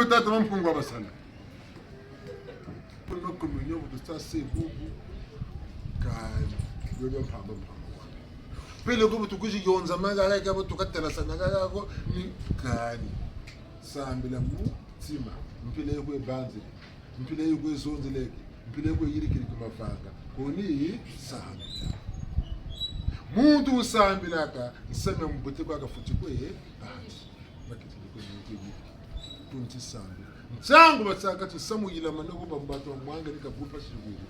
butata mpungu abasana puno communion butasa bubu kai yodo mpamba pele ko butukuji yonza magala ka butukatela sana kako ni kani sambila mu tsima mpile kwe banzi mpile kwe zonzeleke mpile kwe yirikiri kumafanga koni sambila muntu usambila ka nseme mbute kwa kafuti kwe banzi bakitile kwe yirikiri tunti sambila nsangu batsaka tsamu yila manoko bambato mwanga nikabupa shiguru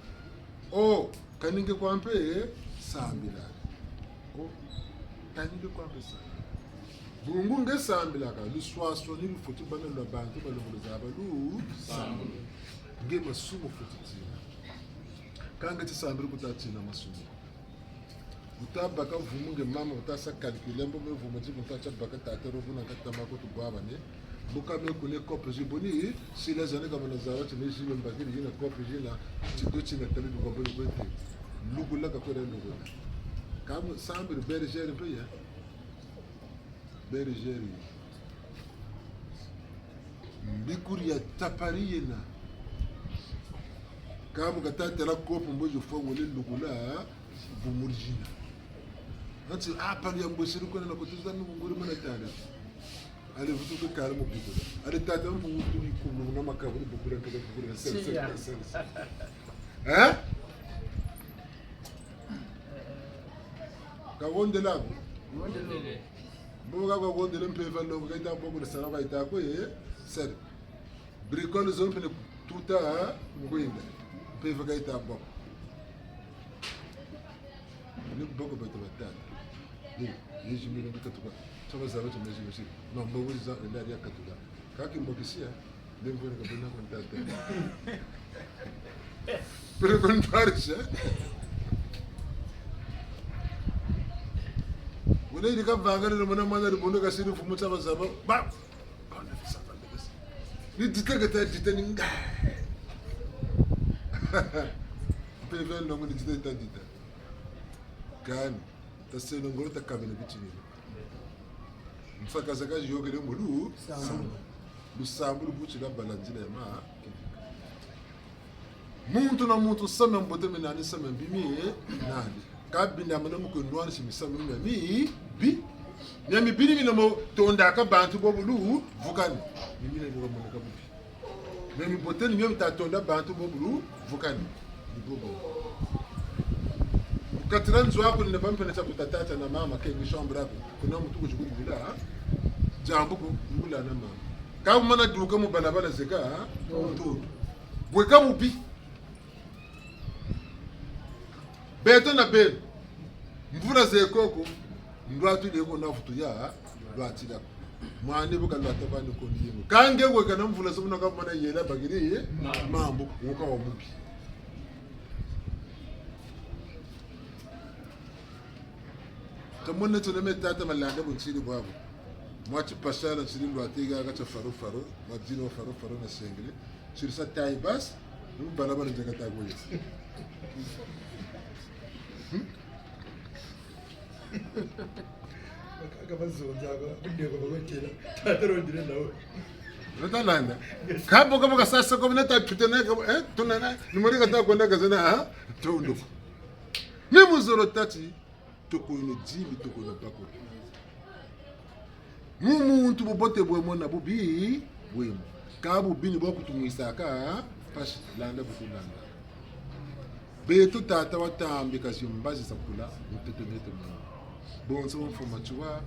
o kaninge kwampe sambila o kaninge kwampe sambila bungu ngesambila ka luswaso ni lufuti bana lwabantu balongoleza abalu sambila nge masumo futi tsina kanga tisambira kutatsina masumo utabaka vumunge mama utasa calculer mbo mevumo tsi mutacha baka tatero vuna katamako tubaba ne buka me kule kope jiboni si les années comme nous avons tenu sur le baquet d'une kope jina tu dois tu mettre le gobe le gobe lugula ka kwere lugula kam sambir berger pe ya berger mbikuri ya tapariyena kam ka tatela kope mbojo fo wole lugula bumurjina nanti apali ya mbosiri ko na ko tuzana nguri mana tanda ale vutu ko kala mo bukura ale tata mo vutu ni ko no makabu ni bukura ka bukura sel ka wonde la bo ga go wonde le mpe valo ga ta bo ko sala ba ita ko sel bricole zone pe tuta ko inda mpe va ga ita bo ni boko ba ta ni yejimi ni ka tuka Sama sahabat macam non bawa zat dari akak tu dah. Kaki mbokisia, dia pun nak benar kontak. Perkontaris ya. Mulai dekat bangar di mana-mana di pondok kasih dia fumu sama sahabat, bang. Kau nak sahabat dekat. Ni dita ni. Pevel nongo ni dita. Kan, tasnya nongo tak kami lebih cini. Mfakazaka yogere mulu lusambu buchira balanjina ma muntu na muntu sama mbote menani sama bimi nani kabinda mana muko nwani simisama mi bi nyami bini mina mo tonda ka bantu bobulu vukani mimi ne ngoma ka bubi mimi bote ni mimi ta tonda bantu bobulu vukani bobo katranzo wako ni bampe na tabutata na mama kengi shambra ko kuna mtu kujugubula jambo ko ngula na mama ka mana duka mu balabala zeka to bweka mubi beto na be mvura zekoko ndwatu leko na futu ya lwatira mwani buka lwata bani ko ndimo kange we kana mvula sobuna ka mana yela bagiri mambo uka wa mubi Kamu tu nama tata malanda bunciri babu, macam pasal ciri luar tiga kaca faru, macam faru na sengri, ciri satai bas, lu balaban jaga tahu je. Kapan jaga, benda kapan cila, tak terus dia lalu. Nata landa, kamu kasar kamu nata pitena kamu, tu nana, numeri kata kau nak kasana ah, tu unduk. Ni muzoro tati. Toko ino jibi toko ino bako muntu bobote bwemo na bubi bwemo ka bubi ni boku tumisaka pashi landa bukulanda beto tata watambi kasi mbazi sakula mtoto neto mwana bonso mfuma chua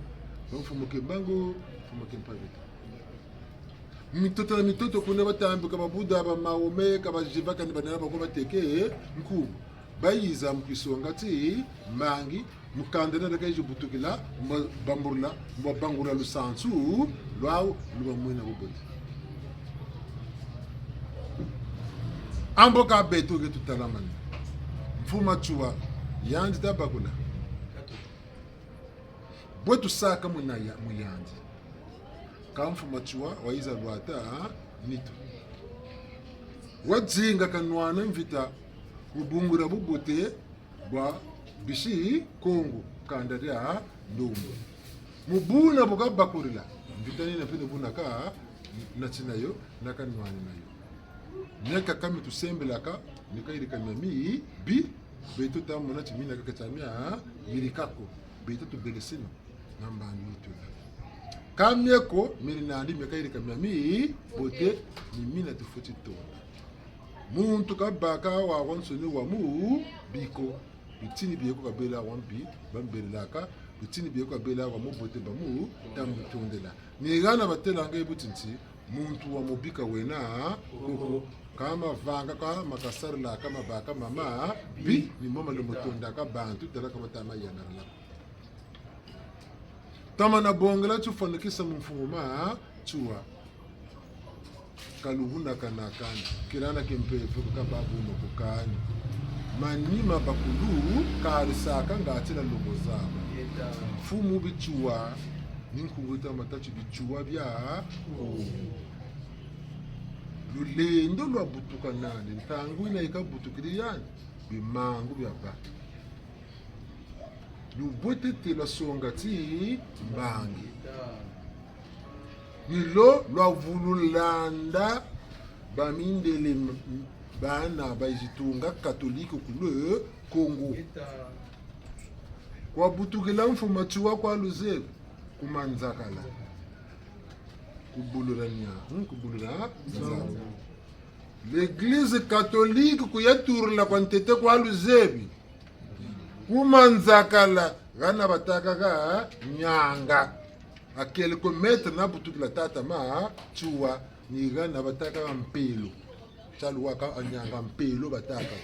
mfuma kembango mfuma kempavita mitoto kuna watambi kama buda ba maome kama jivaka ni banana bako bateke nkubu bayiza mkisonga ti mangi mukandana daga jibutukila bamburla mbangura lusansu lwao lubamwina bobodi amboka beto ke tutalamani mfuma chua yandi tabakula bwetu saka munaya muyandi kamfuma chua waiza lwata nito wadzinga kanwana mvita ubungura bubote bwa bishi Kongo kandaria ndumbo mubuna boga bakurila mvitani na pene buna ka natina yo naka nwani na yo neka kami tusembelaka nika irikamia mi bi beto tamu na chimina kakatamia yirikako beto tubelesino nambani yitu kamieko miri nandi meka irikamia mi bote ni mina tufuti tona muntu kabaka wa wansoni wa mu biko bitini biyeko kabela wambi bambelaka bitini biyeko kabela wa mu bote bamu tambutondela ni gana batelanga ebutinti muntu wa mubika wena koko kama vanga kama kasarla kama baka mama bi ni mama le motonda ka bantu tala kama tama yanarala tama na bongela tufanikisa mfuma chua kaluhuna kanakana kirana kempefu kababu nokukani manima bakulu karisaka ngatila logo zabo fumu bichua ninkunguta matachi bichua bya lulendo lwa butuka nane ntangu ina ikabutukiri yani bimangu byaba lubwete tela songa ti mbangi nilo lwa vululanda bamindele bana bajitunga katolike kule Kongo kwa butukila mfuma chuwa kwa luzebe kumanzakala kubulurania kubulura l'église catholique kuyaturla kwa ntete kwa luzebi kumanzakala gana bataka ga nyanga a quelques mètres na butukila tata ma chuwa ni gana bataka ga mpelo chaluwa ka anyanga mpelo bataka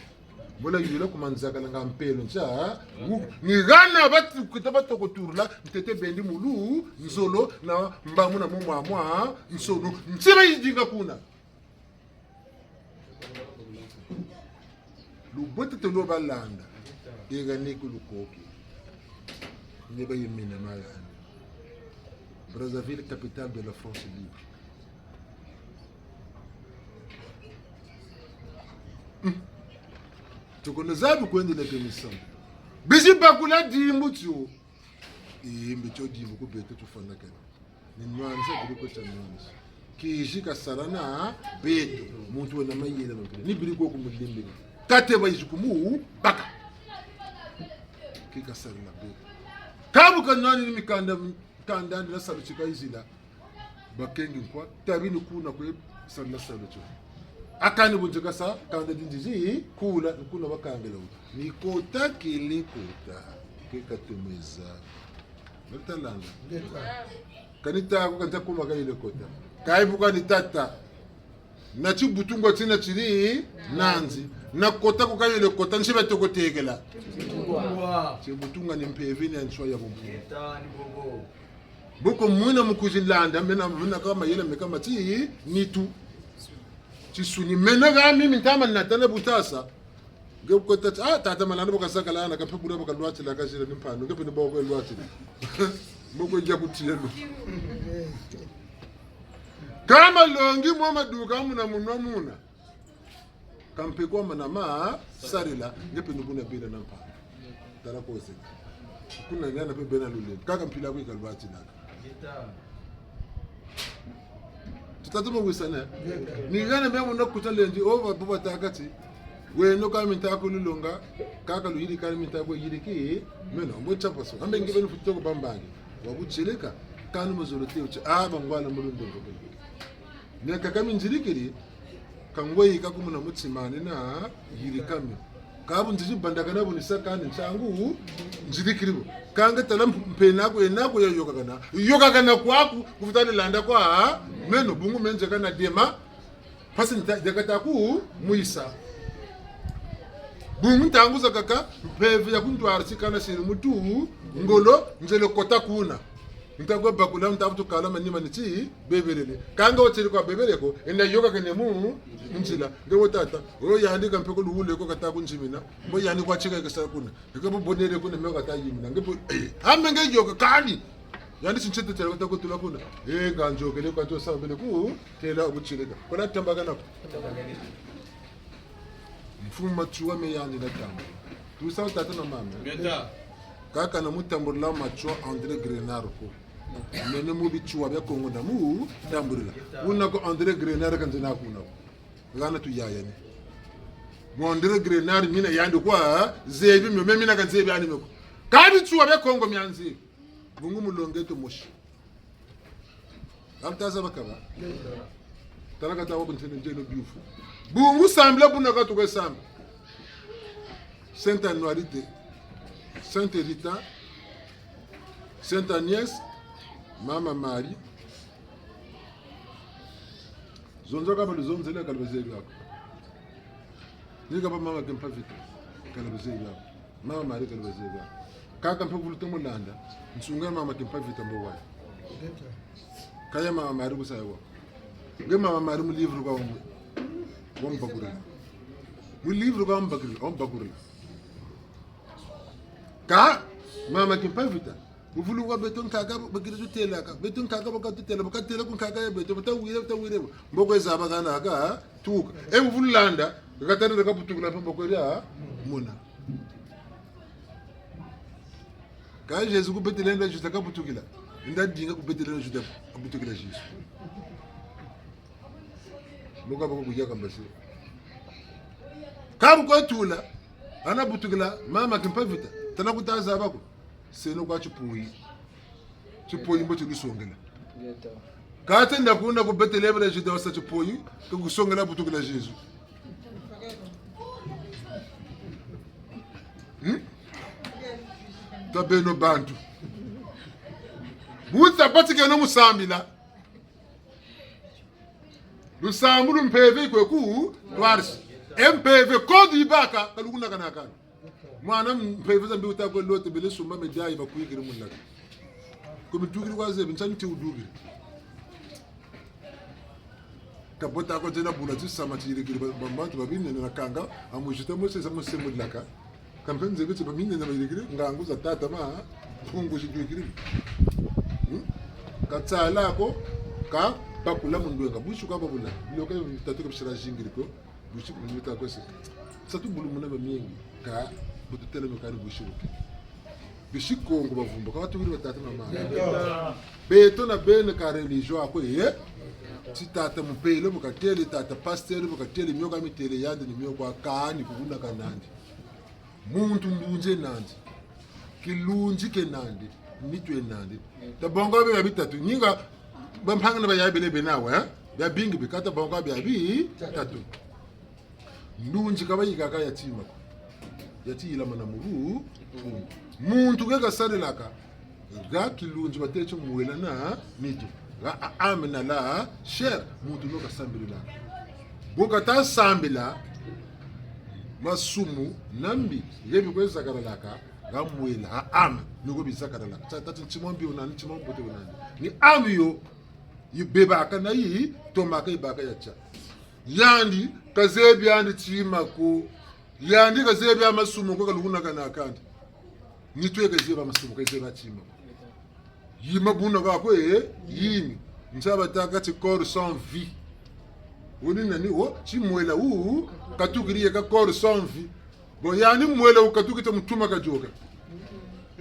mola yile kumanzakala nga mpelo ncha ni gana batu kutaba turla ntete bendi mulu nzolo na mbamu na mwa nsono ntsiba yidinga kuna lubote to lobalanda ega nekulukoki neba yemina mala Brazzaville, capitale de la France libre. Tukonozabi kuendelea misamo bisi bakula dimbu tyo imbe tyo dimbu kubete tufana kana ni mwanza biliko cha mwanza kishika sarana beto muntu wena mayela mpele ni biliko kumulimbe kate bayikumu baka kika sarana beto kabu kanani ni mikanda kanda na saluchika izila bakengi kwa tabini kuna kwe sarana salucho akani bunjika sa kanda dinjiji kula kuna bakangela ni kota kile kota kekatumeza natalanga kanita ko kanta kuma ka ile kota kaibuka ni tata na chibutungo tina chiri nanzi na kota ko ka ile kota nsibe tokotekela chibutunga ni mpevini ansho ya bombo etani bobo boko mwina mukujilanda mena kama yele mekama ti nitu chisuni mena ga mimi ntama natana butasa ngeko tata tata malana bokasaka lana kaphe bula bokalwathi la kashira nimpano ngephe niboko elwathi boko nja kutiyelo kama longi mwa maduka muna muna kampe kwa manama sarila ngephe nibuna bila nampa tala kose kuna ngana pe bena lule kaka mpila kwa kalwathi la tutatuma wisana ningana mbe muna kutalendi over buba takati we no ka minta ko lulonga kaka lu yiri kan minta ko yiri ki meno mo chapa so ambe ngibe futo ko bambangi wabucheleka kanu mozolote uchi aba ngwala mulundo ko ne kaka minjirikiri kangwe ka kumuna mutsimane na yiri kami kabu njiji bandaka na bunisa kan nchangu njirikiribo kanga tala mpena ko enako yoka kana kwaku kufutani landa kwa meno bungu menje kana dema pasi ndakata ku muisa bungu tanguza kaka mpeve ya kuntwara sikana shiri mutu ngolo njele kota kuna ntagwa bakula mtafutu kala manima nichi beberele kanga wotiri kwa bebereko enda yoka kene mu njila ngewo tata o yandika mpeko luhule ko kata kunjimina mbo yani kwa chika kesa kuna ngebo bonere kuna meko kata yimina ngebo hambe ngeyoka kali yani sinchete tele kota kutula kuna ganjo kele kwa to sambele ku tela ubuchileka kona tambaga nako mfuma chuwa me yani na tamba tu sa tata na mama beta kaka na mutambula macho André Grenard ko Nene mu bichua bya Kongo na mu tamburila. Una ko André Grenard kan zina kuna. Gana tu yaya ni. Mo André Grenard mina yandi kwa zebi me mina kan zebi ani meko. Ka bichua bya Kongo myanzi. Bungu mulonge to moshi. Amtaza bakaba. Talaka tawo bintene njeno biufu. Bungu sambla bunaka to kesam. Sainte Anuarité, Sainte Rita, Sainte Agnès, Mama Marie. Zonzo kaba luzonzele kalbezeli yako. Nika pa mama kempa vita kalbezeli yako. Mama Marie kalbezeli yako. Kaka mpa vuluto mulanda, nsunga mama kempa vita mbowai. Kaya mama Marie kusayo. Nge mama Marie mu livre kwa wombaguri. Mu livre kwa wombaguri. Ka mama kempa vita. Uvulu wa beton kaga bagire tutela ka beton kaga bakatutela bakatela kun kaga ya beton tawire mboko ezaba kana ka tuka uvulu landa katana ka putukula mboko ya muna ka Jesus ku betelenda justa ka putukila nda dinga ku betelenda justa ka putukila Jesus mboko bako kuja kambasi ka ko tula ana putukila mama kempa vita tana kutaza bako seno kwa chipuyi mbo chikusongela kate ndakunda ku Betelehemu jida wasa chipuyi kusongela butukila Yesu tabeno bantu buta patike no musambila lusambulu mpeve kweku twarisi mpv kodi ibaka kalukuna kanakana mwana mpeve zambi utakwe lote bele sumba medai bakuyikira munaka kumitugiri kwaze binchanti udugiri kabota ko jena bula tsama tirikiri babantu babine na kanga amujita mose samose mulaka kampenze bitu babine na bayirikiri nganguza tata ma kungu shikiri katsala ko ka bakula mundu nga bushu ka babula loka tatu ko bishira jingiri ko bushu munduta ko se satu bulu munaba mingi ka bututele no kari bushu bishikongo bavumba ka batubiri batata mama beto na bene ka religion ako ye titata mupele mukatele tata pasteur mukatele myoka mitele yande ni myoka kani kukunda kanandi muntu ndunje nandi kilunji ke nandi mitwe nandi tabonga be bitatu nyinga bampanga na bayabele benawe ya bingi bikata bonga bya bi tatu ndunji kabayika ka yatima yatila mana mubu muntu ke kasalelaka ga kilunji batecho muwela na mito ga amena la cher muntu no kasambila boka ta sambila masumu nambi yebi kweza karalaka ga muwela am nugo bisakaralaka tata chimombi unani chimombote unani ni amiyo yibeba kana yi tomaka ibaka yacha yandi kazebi andi chimako yandi kazebi amasumu ko kaluguna kana akandi nitwe kazebi amasumu kazebi chimako yima buna bako yimi nsaba taka ti corps sans vie woni nani o chimwela u katukiriye ka corps sans vie bo yani mwela u katukita mutuma ka joka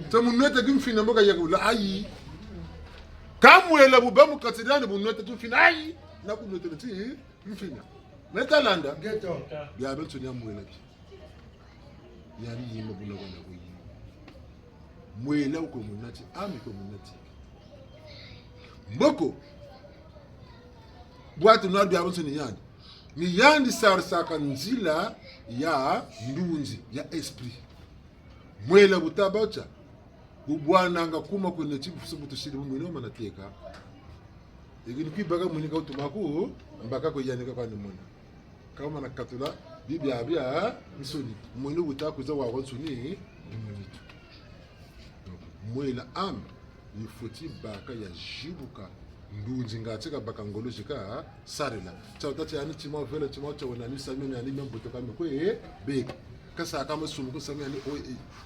tamunweta kimfina mboka yakula ayi kamwela bubamu katirani bunweta tumfina ayi nakunweta ti mfina metalanda Geto. ya bentu nya mwela bi yani yima buna bana ko yima mwela uko munati ami ko munati mboko bwatu nadi abuntu ni yandi sarsaka nzila ya ndunzi ya esprit mwela butabacha bubwana nga kuma kwene chibusubutu shiri mwino manateka igini kwibaga munika utumaku mbaka ko yanika kwa ni mwana kama na katula bibia bia misoni mwino butakuza wa wansuni ni mwinitu mwela am yifoti baka ya jibuka ndunzi ngatsika baka ngolojika sarela tsawtati yani chimo vele chimo chawona ni sameni yani memboto kame kwe beka kasa kama sumu ko sameni o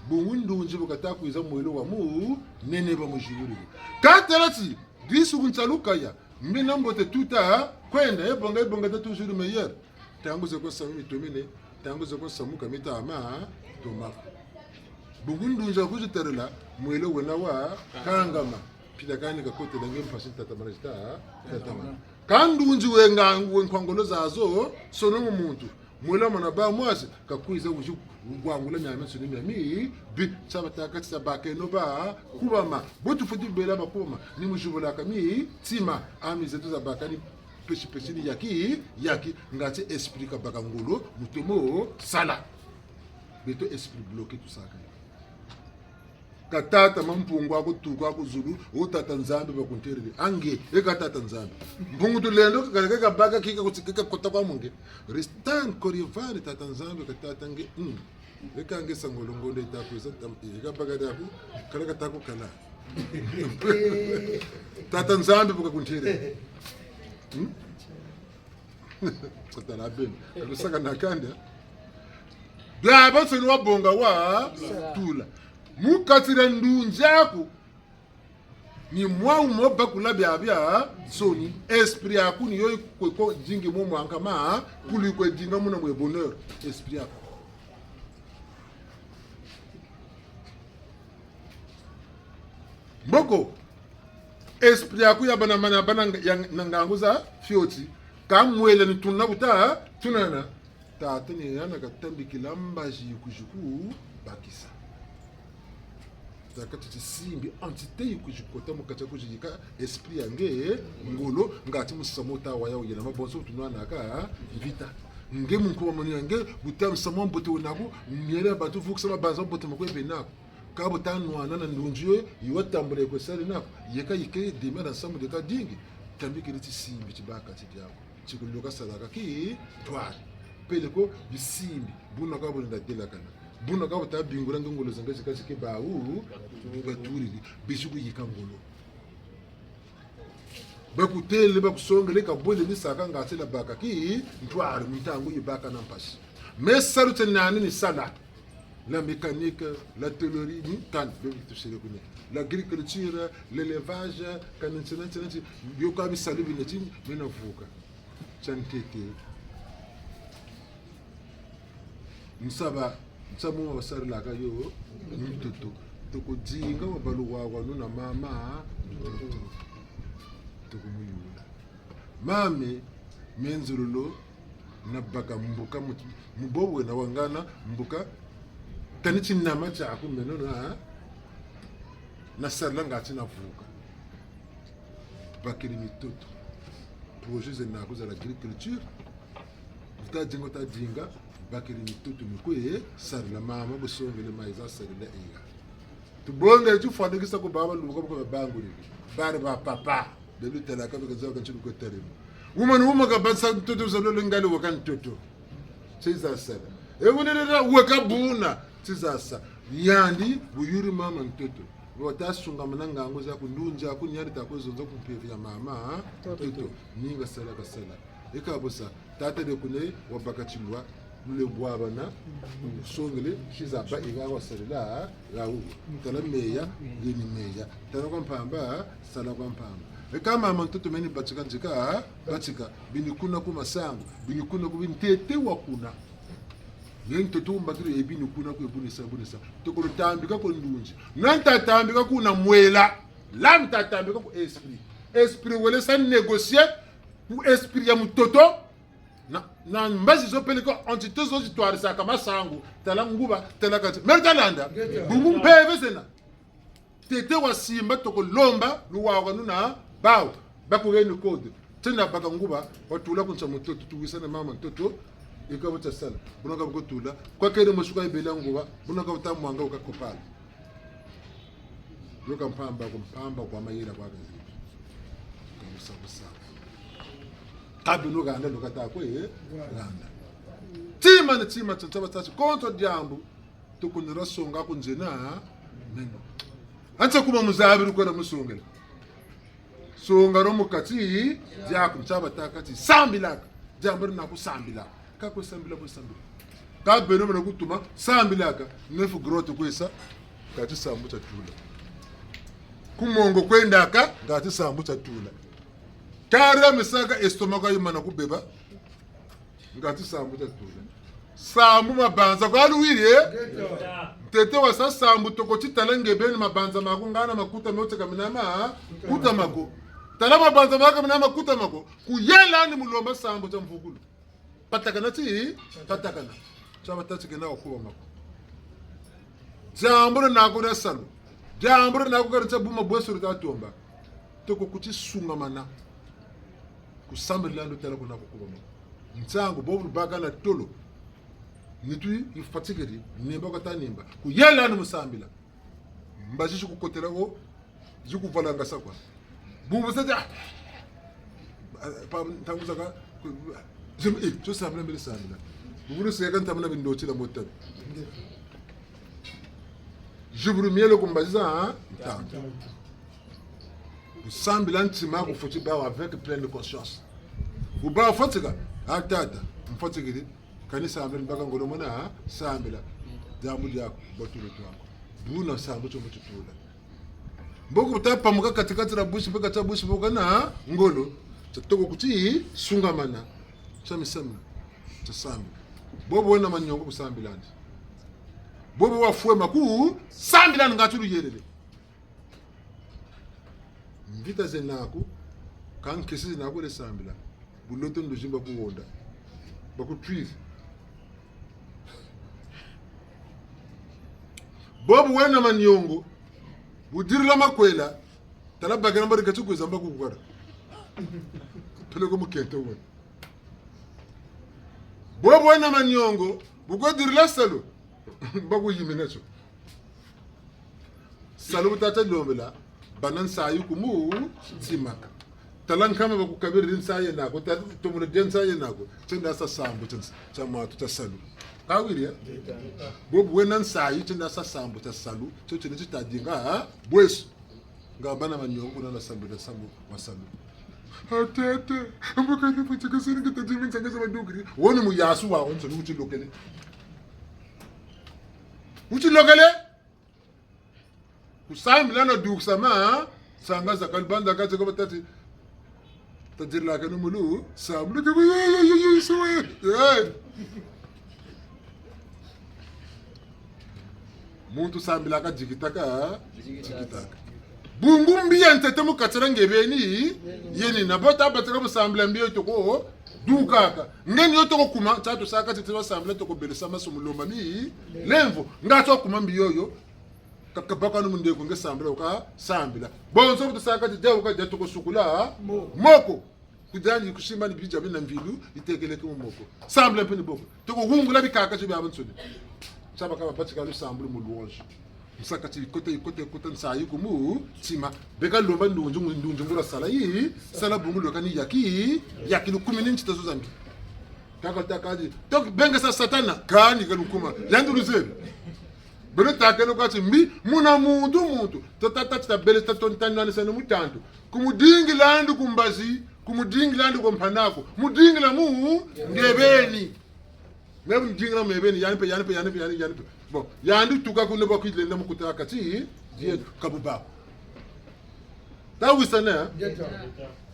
bungundu njibuka takuiza mwelo wa mu nene ba mujuri katerati disu kuntsaluka ya mbina mbote tuta kwenda ebonga ta toujours meilleur tangu zeko sameni tomine tangu zeko samuka mitama tomaka bungundu nja kujiterela mwelo wena wa kangama pila kani kakote lange mpasi tatamana jita tatamana kandunji wenkwangolo zazo sono muntu mwela mana ba mwase kakwiza uju ngwangula nyame suni nyami bi sabataka tsabake no ba kubama botu futi bela bakoma ni mujubula kami tima amize tuzabaka ni peshi ni yaki ngati explique baka ngolo mutomo sala beto esprit bloqué tout ça katata mampungu akutuku akuzulu utata nzambe bakunterere ange ekatata nzambe mpungu tulendo kakaleka baka kika kutsikika kota kwa munge restan korivani tata nzambe katata nge ekange sangolongondo itakweza ekabaka daku kaleka tako kala tata nzambe bakunterere Satana ben. Lusaka nakanda. Blaba senu wabonga wa tula. Mukatira ndunjaku. Ni mwa umoba kulabya bya soni esprit yaku ni yoy ko jingi mo mwanka ma kuli ko dinga muna mwe bonheur esprit yaku. Mboko esprit yaku ya bana nanganguza fioti kamwele ni tunabuta tunana tatani yana katambi kilamba jikujuku bakisa takati simbi entité yikujukota mukata kujika esprit yange ngolo ngati musamota waya uyena mabonso tunana ka vita nge munko moni yange butam samo mbote onako miele batu fuksa bazo mbote makwebe nako kabo tanwana na ndunjwe yiwatambule ko sale nako yeka yike demera samu de ka dingi tambi kiliti simbi tibaka tidyako chikuluka sadaka ki twari peleko bisimbi buna ka bonda delakana buna ka bota bingura ngolo zanga zikazike bawu baturiri bishuku yikangolo bakutele bakusongele ka bole ni saka ngatela baka ki twari mitango yibaka nampasi mais salute nani ni sala la mécanique, la théorie, l'agriculture, l'élevage, yokabi salibi neti menavuka chantete nsaba nsamu wasari laka yo mtoto toko jinga wabalu wawa nuna mama mtoto toko muyula mame menzululo na baka mbuka mubowe na wangana mbuka taniti nama chaku menona na sarla ngati na vuka bakiri mitoto projet na kuza la agriculture vuta jinga bakiri mitoto mikwe sarla mama bosongele maiza sarla iya tubonga tu fande kisa ko baba luko ko bangu ni bare ba papa de lutela ka ko zaga chilu ko terimo uma ka bansa toto zalolo ngali wakan toto seiza sala ewunela wakabuna tizasa yandi buyuri mama mtoto watasunga mananga ngoza kundunja kunyari takozonza kumpevya mama mtoto ninga sala kasala ekabosa tata de kune wabakachilwa mule bwabana songele shiza ba igawa sala rawu tala meya yini meya tala kwa mpamba sala kwa mpamba kama mtoto meni bachika njika bachika binikuna ku masango binikuna ku bintete wakuna yento tumba kire ebini kuna ku ebunisa toko tambika ko ndunji nanta tambika kuna mwela lamta tambika ku esprit wele san négocier ku esprit ya mutoto na mbazi zo peliko entité zo histoire sa kama sangu tala nguba tala kati mertalanda bungu mpeve sena tete wa simba toko lomba luwa nuna bawo bakugeni code tena baka nguba watula kuncha mutoto tuwisana mama mtoto ikabota sala bunaka bukotula kwa kere mushuka ibela nguba bunaka butamwanga ukakopala yoka mpamba kwa mayira kwa gazi kamusabusa tabi no ganda lokata ko ganda tima tsaba tsatsi konto dyambu tukunira songa kunjena meno antsa kuma muzabiru ko na musongela songa ro mukati yaku tsaba takati sambilaka jamburu na kusambila kako sambila ka beno mena kutuma sambilaka nefu grote kwesa kati sambu tatula kumongo kwendaka ngati sambu tatula kare misaka estomaka yimana kubeba ngati sambu tatula sambu mabanza kwa luwiri tete wasa sambu toko chitalange beni mabanza mako ngana makuta meote kaminama kuta mako tala mabanza mako kaminama kuta mako kuyela ni mulomba sambu cha mvugulu patakana ti patakana chama tati kena okuwa mako jambro nako na salu jambro nako karita buma bwesuru ta tomba toko kuti sunga mana kusambirlando tala kuna kukuba mako ntango bobu baka na tolo nitui ifatigeri nimba kata nimba kuyela ni musambila mbaji kukotela ko jikuvalanga sakwa bubu sata pa tanguza ka jo sambila mbele sambila bubu se kan tamna bindo chila motta jubru mielo kumbaza ta sambila ntima ko foti ba avec pleine de conscience bu ba fatiga atata mfatigeri kanisa ameni mpaka ngolo mwana sambila jambo lyako batulo twako buna sambo chombo tutula mboko utapa muka katikati la bushi mpaka cha bushi boka na ngolo chatoko kuti sunga mana chamisema cha sambi bobo wena manyongo kusambilandi bobo wafue maku sambilani ngatulu yelele mvita zenako kankesi zinako le sambila buloto ndojimba kuwonda bakutwizi bobu wena manyongo budirila makwela talabagana mbari kachuku zamba kugwara peleko mukento wona bobu wena manyongo bugodirila salo bagu yimenecho salo tata lombela banan sayu kumu simaka talan kama bakukabiri saye nako tomuno den saye nako tenda sa sambu chama tutasalu kawiria bobu wenan sayi tenda sa sambu tasalu tene tadinga bwesu ngabana manyongo na sambu da sambu wasalu atete amboka ni fuchika sini kitajimi nsanga madugri woni mu yasu wa onso uchi lokele kusamila na duksama sanga zakalbanda kaje ko batati tajir la kanu mulu samlu ke ye soye muntu sambila ka jigitaka bungu mbiya ntete mu katrange beni yeni na bota bataka musambila mbiyo toko dukaka ngeni yo toko kuma tatu saka tete sambila toko belesa masumuloma mi lemvo ngato kuma mbiyo yo kakabaka no munde kunge sambila ka sambila bonzo butasaka tete ka jato ko sukula moko kudanyi kushimba ni bija bina mvilu itekeleke mu moko sambila mpeni boko toko hungula bikaka chibe abantsoni saba kama patika lu sambulu mu luonje musakati ikote nsayi kumu tima beka lomba ndunju ngura sala yi sala bungu lokani yaki lukumi ninchi tazo zambi kaka takaji tok benga sa satana kani kalukuma yandu luzebi bele takelo kwati mbi muna muntu tata bele tatontanwa sana mutantu kumudingi landu kumbazi kumudingi landu kompanako mudingi la mu ngebeni même dingla mebeni yani pe bon yandu tuka ko nebo kidle ndam kutaka ti die kabuba ta wisana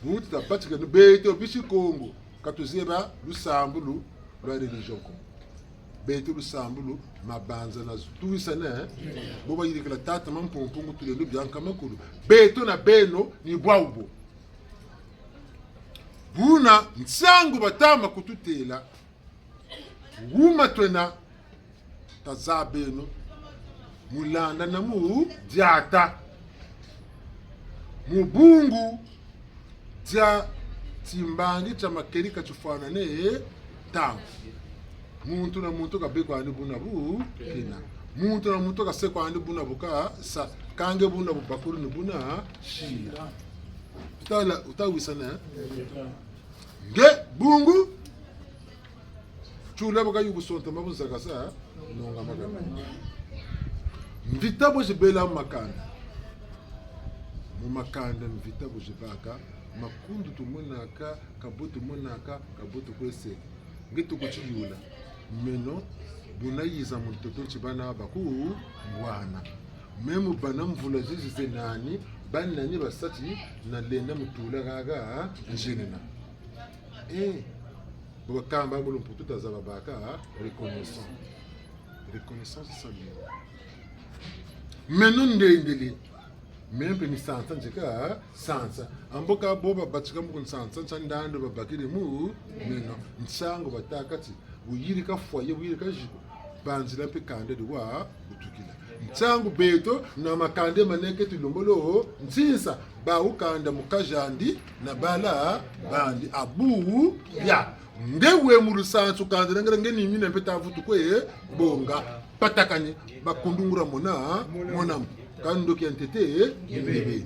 mutu ta patika no beto bishi Kongo katuzeba lusambulu lwa religion ko beto lusambulu mabanza na tu wisana boba yiri kala tata mampompongo tule no byanka makulu beto na beno ni bwaubo buna nsangu batama kututela wuma twena tazabeno mulanda na mu diata mubungu dia timbangi cha makeri kachufana ne tangu muntu na muntu kabeko ani buna bu kina muntu na muntu kaseko ani buna buka sa kange buna bubakuru ni buna shira utawisana nge bungu chula baka yugo sonta mabuza kasa nonga magana mvita bo jibela makanda mu makanda mvita bo jibaka makundu tumonaka kabutu monaka kabutu kwese ngeto kuchiyula meno bunayiza mu toto chibana baku mwana memu bana mvula zizi zenani banani basati na lena mutula gaga njenena Bo kamba bo pour tout azaba baka reconnaissance. Reconnaissance ça bien. Mais non ndendeli. Même pe ni sansa njeka sansa. Amboka boba bachika mu sansa chandando babakiri mu mino. Nsango batakati. Uyirika foye uyirika jiko. Banzila pe kande de wa utukila. Nsango beto na makande maneke tulombolo nsinsa ba ukanda mukajandi na bala bandi abu ya ndewe mu rusansu kande ngene nyine peta vutu kwe bonga patakanye bakundungura mona kando kiantete yebebe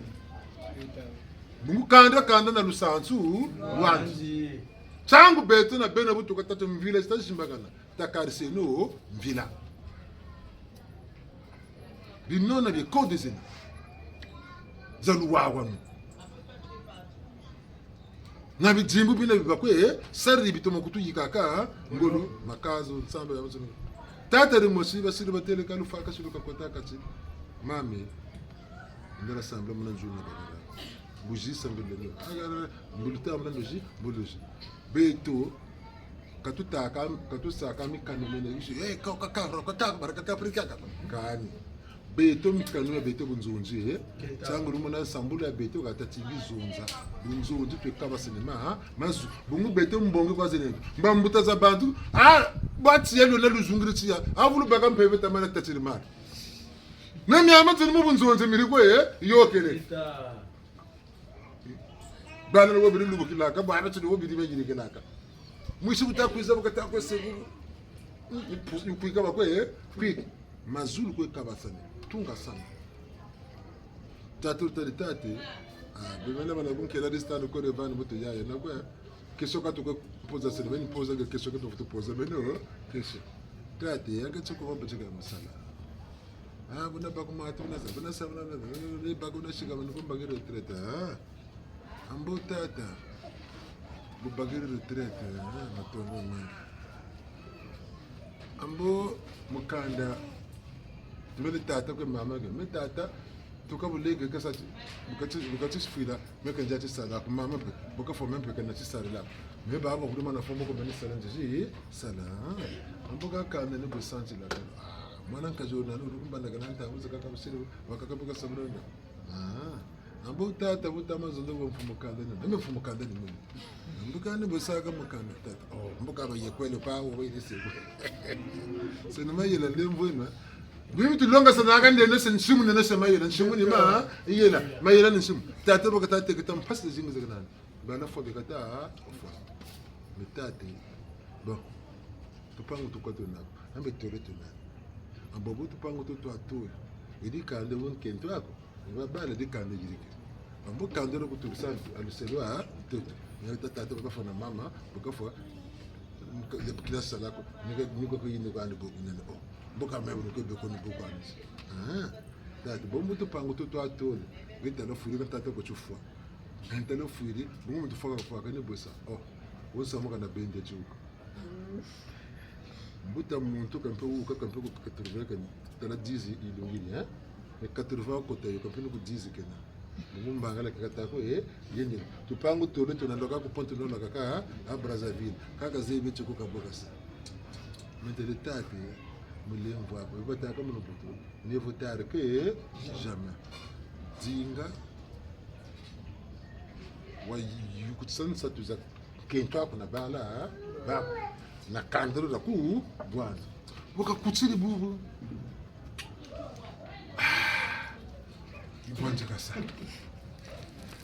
mungu kanda na rusansu wanzi changu beto na bena butu katatu mvila stashimbagana takariseno mvila binona bie kodezena zaluwawa na bijimbu bina bibakwe sarri bitoma kutu yikaka ngolo makazo nsamba ya mzungu tata rimosi basiri batele kalu faka shiruka kota kati mami ndara sambla muna njuna bagara buji sambla no agara mbuluta muna noji buluji beto katu saka mi kanomene yishi ka baraka afrika kani beto mikanu ya beto bunzunji changu rumona sambulu ya beto gatati bizunza bunzunji twekaba sinema mazu bungu beto mbonge kwa zene mbambuta za bantu bati yelo na luzungiritia avulu baka mpeve tamana tatiri mari nami amatu mu bunzunji miriko yokele bana no biri lubu kilaka bana tu no biri megiri kilaka mwishi butakwiza bukata sebu kuika bakwe kwiki mazulu kwe kabasani tunga sana tatu tate bimele bana bunkela distano ko de van muto yaya na kwa kesho ka to ko poza se ben poza ke kesho ka to poza beno kesho tate yanga tsoko ba bajega masala buna ba kuma atu na sa buna ne ba kuna shiga bana ko bagere retraite ambo tata bu bagere retraite na to no ambo mukanda mbele tata kwa mama ke me tata tukabulege kasati bukati sifira me kanja tsala kwa mama pe buka fo mempe kana tsala la me baba huduma na fomo ko bani sala nji sala amboka kana ne bo santi la mwana kajo na no mbanda kana nta uza kaka bisiru wakaka buka sabrona ambo tata butama zondo bo mfumo kanda ne me mfumo kanda ne mu mbuka ne bo saka mukanda tata mbuka ba yekwele pa wo ide sego senema yela lembo ina Bimi tulonga sana kan de nesen shimu ne nesen mai ran shimu ni ma yela mai ran shimu tata baka tata ke tam pas de jinga zagana ba na fo de kata fo me tata bon to pangu to ko to na ambe to reto na ambobu to pangu to atu idi ka de won kento ako ba ba le de ka ne jirike ambo ka ndo ko to santu alu selo to ya tata baka fo na mama baka fo de classe la ko ni ko yinde ko ande bobu ne o boka mebu ko be ko ni boka ni tata bombu to pangu to atole ngita no furi ka tata ko chufwa ngita no furi bombu to faka kwa ka ni bosa wo samu kana bende chuko mbuta muntu kan pe ko 80 kan tala 10 ilungini e 80 ko tayo kan pe ko 10 kana bombu mbangala ka tata ko yende to pangu to le to na loka ko ponto no loka ka a Brazzaville kaka zebe chuko ka boka sa mentele tata mulher vai votar como no futuro nem votar que jamais dinga wa yukutsan satuza kenta kuna bala ba na kandro da ku bwana boka kutsiri bubu ibanje kasa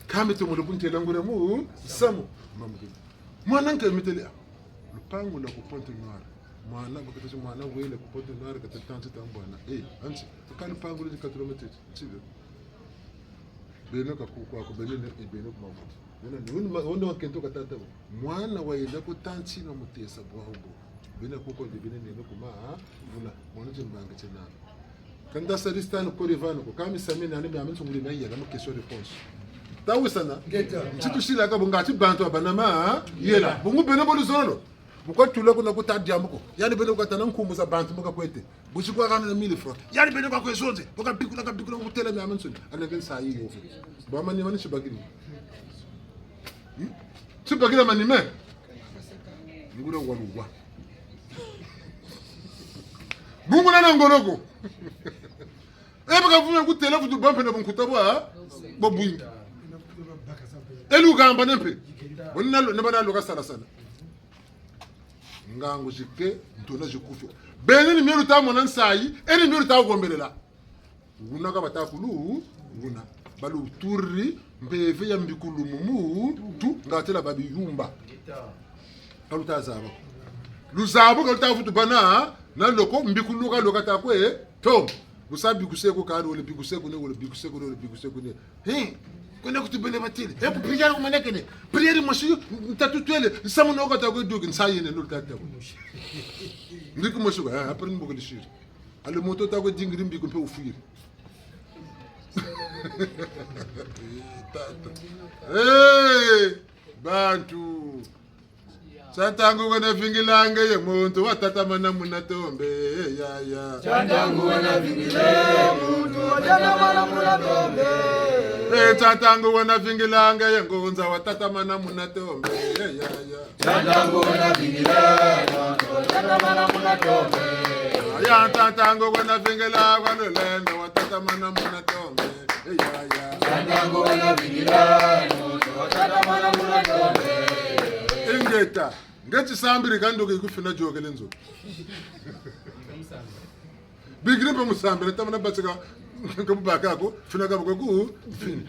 kame to mo bunte langure mu samu mamuke mwana nke mitele lupango la ku ponte noir mwana bakati mwana wele ku ponte noir ka tanti tambwana anti kan pango di 4 km tibe beno ka ku kwa ko beno e beno ku mafu beno wonde wakento ka tata mwana waenda ku tanti no mutesa bwabo beno ku ko di beno ne ku ma vula mwana jimbanga tena kanda saristano ko rivano ko kami samina ne me ntunguli na yela mo question réponse tawisana ntitu shila ka bungati bantu abanama yela bungu beno boluzono buko tula kuna kutadia mko yani beno katana nkumbuza bantu mka kwete buchikwa kana na 1000 francs yani beno kwa kwezonze boka bikula kutela me amansuni alenge sayi yo ba mani shibagiri shibagiri mani me ngule walugwa bungu na ngoloko ebe kavume kutela futu bampe na bunkutaba bobuyi elu gamba nempe wonna ne bana loka sala ngangu jike ntona jikufi bene ni miru ta monan sai eni miru ta gombelela nguna ka batakulu nguna balu turri mbeve ya mbikulu mumu tu ngatela babi yumba kaluta zaba luzabo kaluta futu bana na loko mbikulu ka lokata kwe tom musabi kuseko karo ole bikuseko ne ole bikuseko ne ole bikuseko ne he kone kutubele matili e prière ko manekene prière monsieur tatutwele samu no kata ko dogi nsayene no tata ko ndiko monsieur après ni bokali shiri ale moto ta ko dingiri mbi ko pe ufiri bantu Chantangu wana vingilange ye muntu watata mana munatombe ya Chantangu wana vingilange muntu watata mana munatombe Chantangu wana vingilange ye ngonza watata mana munatombe ya Chantangu wana vingilange muntu watata mana munatombe ya Chantangu wana vingilange lendo watata mana munatombe ya Chantangu wana vingilange muntu watata mana munatombe ingeta ngeti sambiri kandoke ikufina joke lenzo bigripe musambire tamana batsika ngabaka ko fina ka ku fin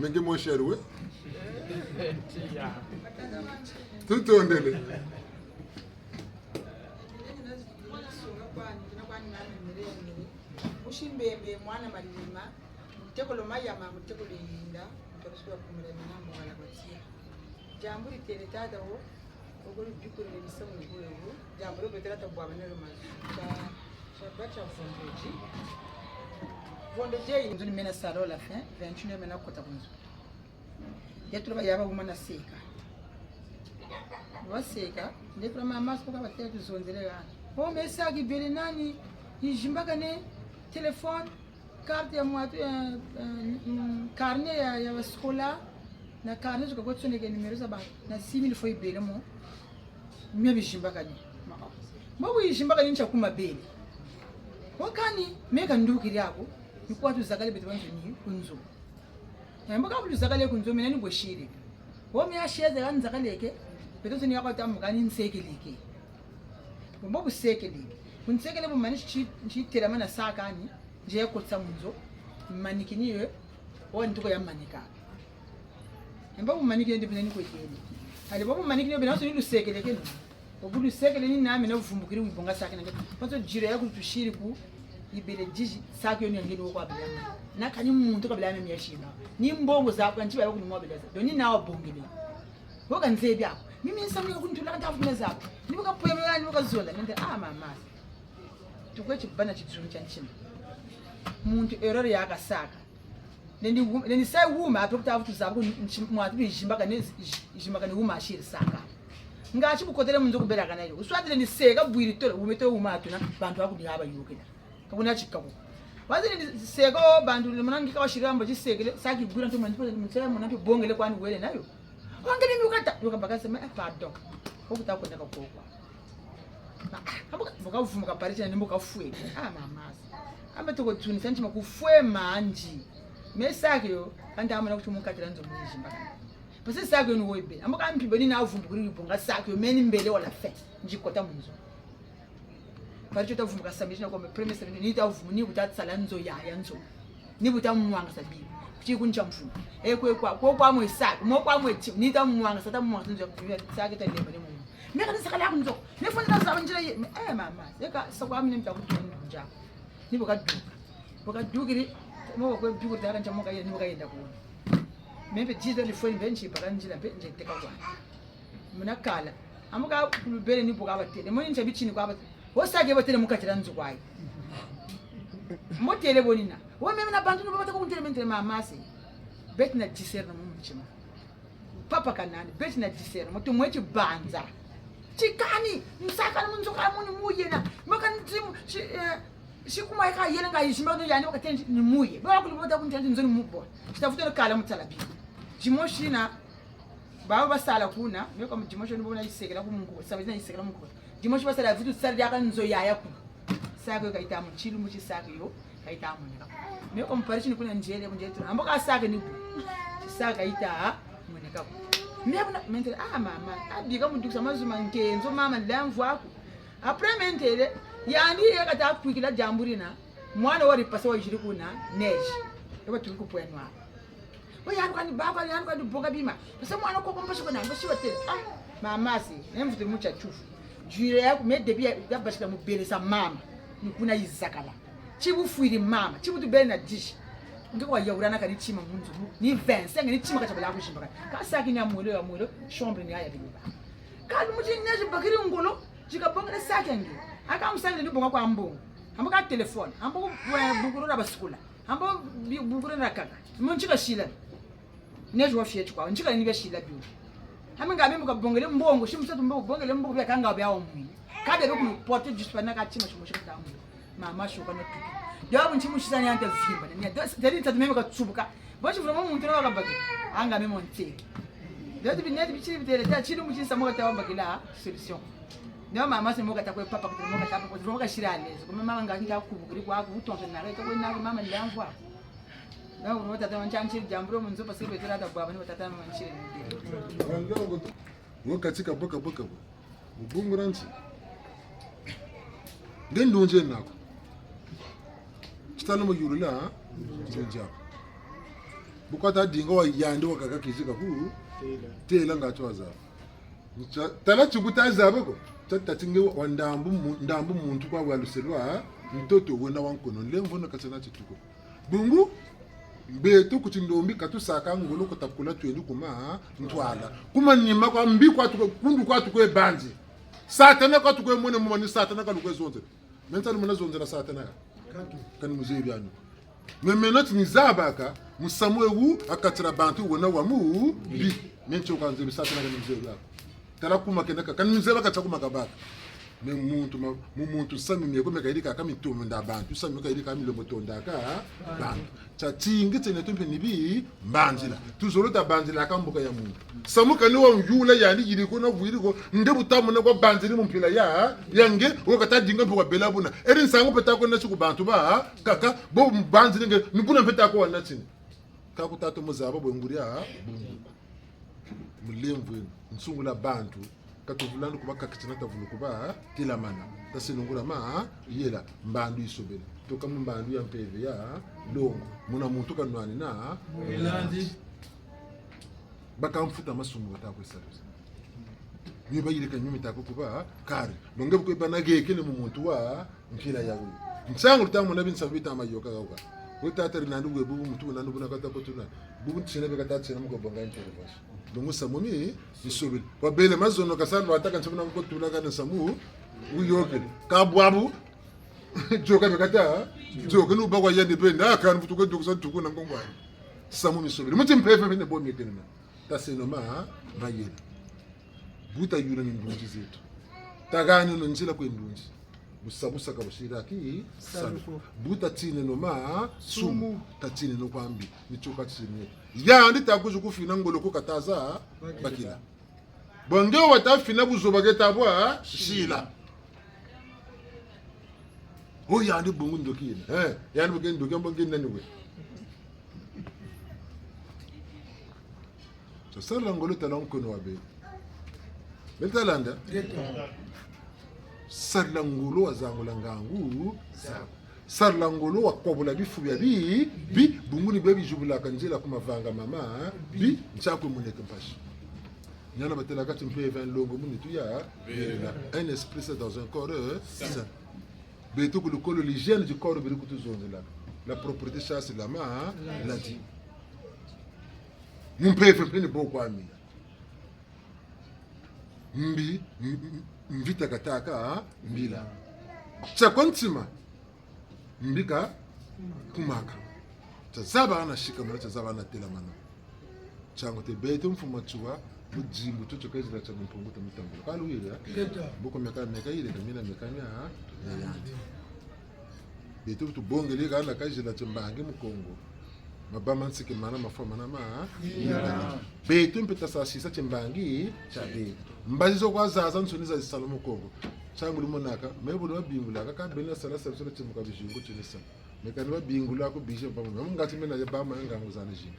menge mo sherwe tutondele ushimbembe mwana malima mutekolo mayama mutekolo yinda mutekolo kumurema na mwala batia jambo litele tada wo ogolo bikuru le bisamu ngolo jambo lo betela tabwa banelo mazuka shabacha fondoji fondoji nzuni mena salo la fin 21 mena kota bunzo yatuba yaba umana seka waseka ndekura mama soka batela tuzonzerera ho mesa gibele nani yijimbaga ne telefone carte ya mwatu carnet ya skola na carnet zuka gotsone ke numero za ba na 6000 foi bele mo mimi bishimbaka ni mabo yishimbaka ni nchakuma bele wakani meka ndukiri yako nikuwa tuzakale betu bantu ni kunzo mbaka buluzakale kunzo mina ni boshire wo mi asheze kan zakaleke betu ni yakota mukani nsekeleke mbo busekeleke kunsekele bumani chitera mana sakani je yakotsa munzo manikiniwe wo ntuko ya manika mbo bumaniki ndi bina ni kweteni ali bo bumaniki ndi bina so ni lusekeleke no obulu sekele ni nami na vumbukiri wibonga sakana bato jira ya kutushiri ku ibele jiji sakyo ni ngeni wo kwa bila na kanyi muntu kabila me myashima ni mbongo za kwa nchiba yoku ni mobile za doni nawo bongile woka nzebi yako mimi nsamu yokuntula kanta afuna zako nibuka poyemela nibuka zola nende mama tukwechi bana chitsuru chanchima muntu error yaka saka nendi sai wuma apekuta afutu zako mwatu bijimbaka ne wuma ashiri saka ngachi bukotele munzo kubera kana yo uswatile ni seka bwiri tole umeto umatu na bantu akudi haba yukena kabuna chikako wazini ni seka bantu munangi ka washirambo chisekele saki bwira nto manzi mutse munampi bongele kwani wele nayo wangeni mikata yokabaka sema pardon okuta kwenda kokwa abuka mukavumuka parishana nimbuka fwe mama ambe toko tuni santi makufwe manji mesake yo kanti amana kuti mukatira nzo mujimba pese sake no webe amaka mpibeni na avumbukuri ibonga sake yo meni mbele wala fe njikota munzo paricho tavumuka samishina kwa premise ni tavumuni kutatsala nzo ya nzo ni butamwanga sabi kuti kuncha mfumo kwa mwe sake mo kwa mwe ti ni tamwanga sata mwanga nzo sake talemba ne munzo meka nisakala yakunzo nefuna zaba njira mama yeka sakwami nemtakuthi njalo nibuka duka bukadukiri mo ko duka dara nja moka yeni moka yenda ko mebe jizo ni phone benchi baka njira benje teka kwa munakala amuka kulubele ni buka batele mo nje bichini kwa batele wosage batele mukatira nzu kwayi motele bonina wo meme na bantu no batako kuntele mentele mama se betina jiserna mu mchima papa kanani betina jiserna mutu mwechi banza chikani msaka munzu kwa muni muyena moka ntimu shikuma eka yele nga yishimba no yani wakatenji ni muye bwa kulibota kuntenji nzoni mubo chitafuta kala mutalabi jimoshina baba basala kuna meko mjimosho ndibona isekela kumungu sabizina isekela mungu jimosho basala vitu tsari yaka nzo yaya ku saka kaita mu chilu mu chisaka yo kaita mu nika meko mparishi kuna njele kunje tu amboka saka ni saka kaita mu nika meko mentere mama abika mundu samazuma nkenzo mama ndamvu aku après mentere yani yakata kwikila jamburina mwana wari pasa wa jiri kuna neji eba tuli kupwenwa oya kwani baba yani kwani boga bima pasa mwana ko kompa shikona ngo shiwate mama si nemvuti mucha chufu jire yako me debi yabashika mu belesa mama nikuna yizakala chibufuiri mama chibutu bena dish ngikwa yawurana kali chima munzu ni Vincent ngini chima kachabala kushimba kasaki ni amulo ya mulo chambre ni aya biba kali muti neji bakiri ngolo jikabonga na saki ngi akamsanga ni bonga kwa mbongo ambo ka telefone ambo bukuru na basikula ambo bukuru na kaka munchika shila nejo wafie chikwa nchika ni bashila biyo haminga mimi kabongele mbongo shimsatu mbongo bongele mbongo bya kanga bya omwi kabe beku porte juste pana ka chima chimoshika tamu mama shoka na tuki yabu nchimushisa ni ante vimba ni tari tatu mimi ka tsubuka bochi vuma muntu na kabaki anga mimi monte dadi bineti bichiri bitere ta chiri muchisa mo ta wambakila solution ndio mama simo katakwe papa kutomoka tapo kutomoka shiralezo kuma mama ngakita kubukiri kwa kutonza na reka kwena mama ndamvu hapo na unota tata wanchanchi jamburo munzo pasibe tira ta baba ni tata manchiri ndio ngo katika boka ubungu ranchi ngendo nje nako chitano mo yurula nja bukata dingo wa yandi wakaka kizika ku tela ngatwaza tala chubuta zabako tatatinge ndambu muntu kwa waluselwa mtoto wona wankono lemvona katsana chituko bungu beto kutindombi katusaka ngolo kotakula twendi kuma ntwala kuma nima kwa mbi kwa kundu kwa tukwe banzi satana kwa tukwe mone mone satana kwa tukwe zonze mentali mona zonze na satana kan muzeri anu memenat ni zabaka musamwewu akatira bantu wona wamu bi mencho kwa nze satana kan muzeri la tala kuma kenaka kan muzeri akatsa kabaka me muntu sami miyeko mekaidika kama mitumu nda bantu sami mekaidika kama milomotonda ka bantu chatingi tene tumpe nibi mbanjila tuzolota banjila akamboka ya muntu samuka ni wa yula yani yiriko na vuiriko ndebu tamu na kwa banjili mumpila ya yange wakata dinga mpo bela buna erin sangu peta ko na chuku bantu ba kaka bo banjili nge nibuna peta ko na chini ka kutato muzaba bo nguria mulemvu nsungula bantu katuvulana kuba kakitinata vulukuba tilamana tasinungula ma yela mbandu isobela toka mbandu ya mpeve ya longo muna muntu kanwani na elandi bakamfuta masumu batako isabuza niyo bayireka nyumi tako kuba kare longe bukwe banageke ne muntu wa mpira yawe nsangu tamu na binsabita amayoka gauka utata rinandu webu muntu nandu bunakata kotuna bubu tsene bekata tsene mugobonga intero basi dongo samuni isobel kwa bele mazono kasano ataka nsabuna ko tulaka na samu uyoke kabwabu joka bekata joka no bagwa yande benda kan futuko doksa tuko na ngongwa samu isobel muti mpefe mene bomi kenema tasenoma bayela buta yura ni ndunji zetu tagani no njila ko ndunji busabusa kabushira ki saluko buta tine noma sumu tatine no kwambi nichoka tsine ya nditakuzu kufina ngolo ko kataza bakila bonge watafina buzobageta bwa shila o ya ndi bongo ndokina ya ndi bonge ndoki bonge nani we so sala ngolo talonko no abe betalanda sarlangolo wazangula ngangu sarlangolo wakobola bifu bya bi bunguni bebi jubula kanjela kumavanga mama bi nchako muneke mpashi nyana batela kati mpe 20 longo munitu ya un esprit c'est dans un corps sain beto ko le col l'hygiène du corps bi kutu zonzela la propreté chasse la ma la dit mpe 20 ni boko ami mbi mvita kataka mbila cha kontima mbika kumaka cha zaba na shika mara cha zaba na tela mana chango te beto mfuma chuwa mujimbu tucho kazi la cha mpungu ta mitambo kalu ile boko meka ile kamina mekanya ya beto tu bongele kana kazi la chimbange mkongo mabama nsiki mana mafoma na ma betu mpeta sa sisa chembangi cha betu mbazizo kwa zaza nsoniza zisalomo kongo changu limonaka mebulo babingula ka bena sala sabsolo chimuka bijingo chinisa mekani babingula ko bije pamwe ngati mena ya bama ngango zana jinga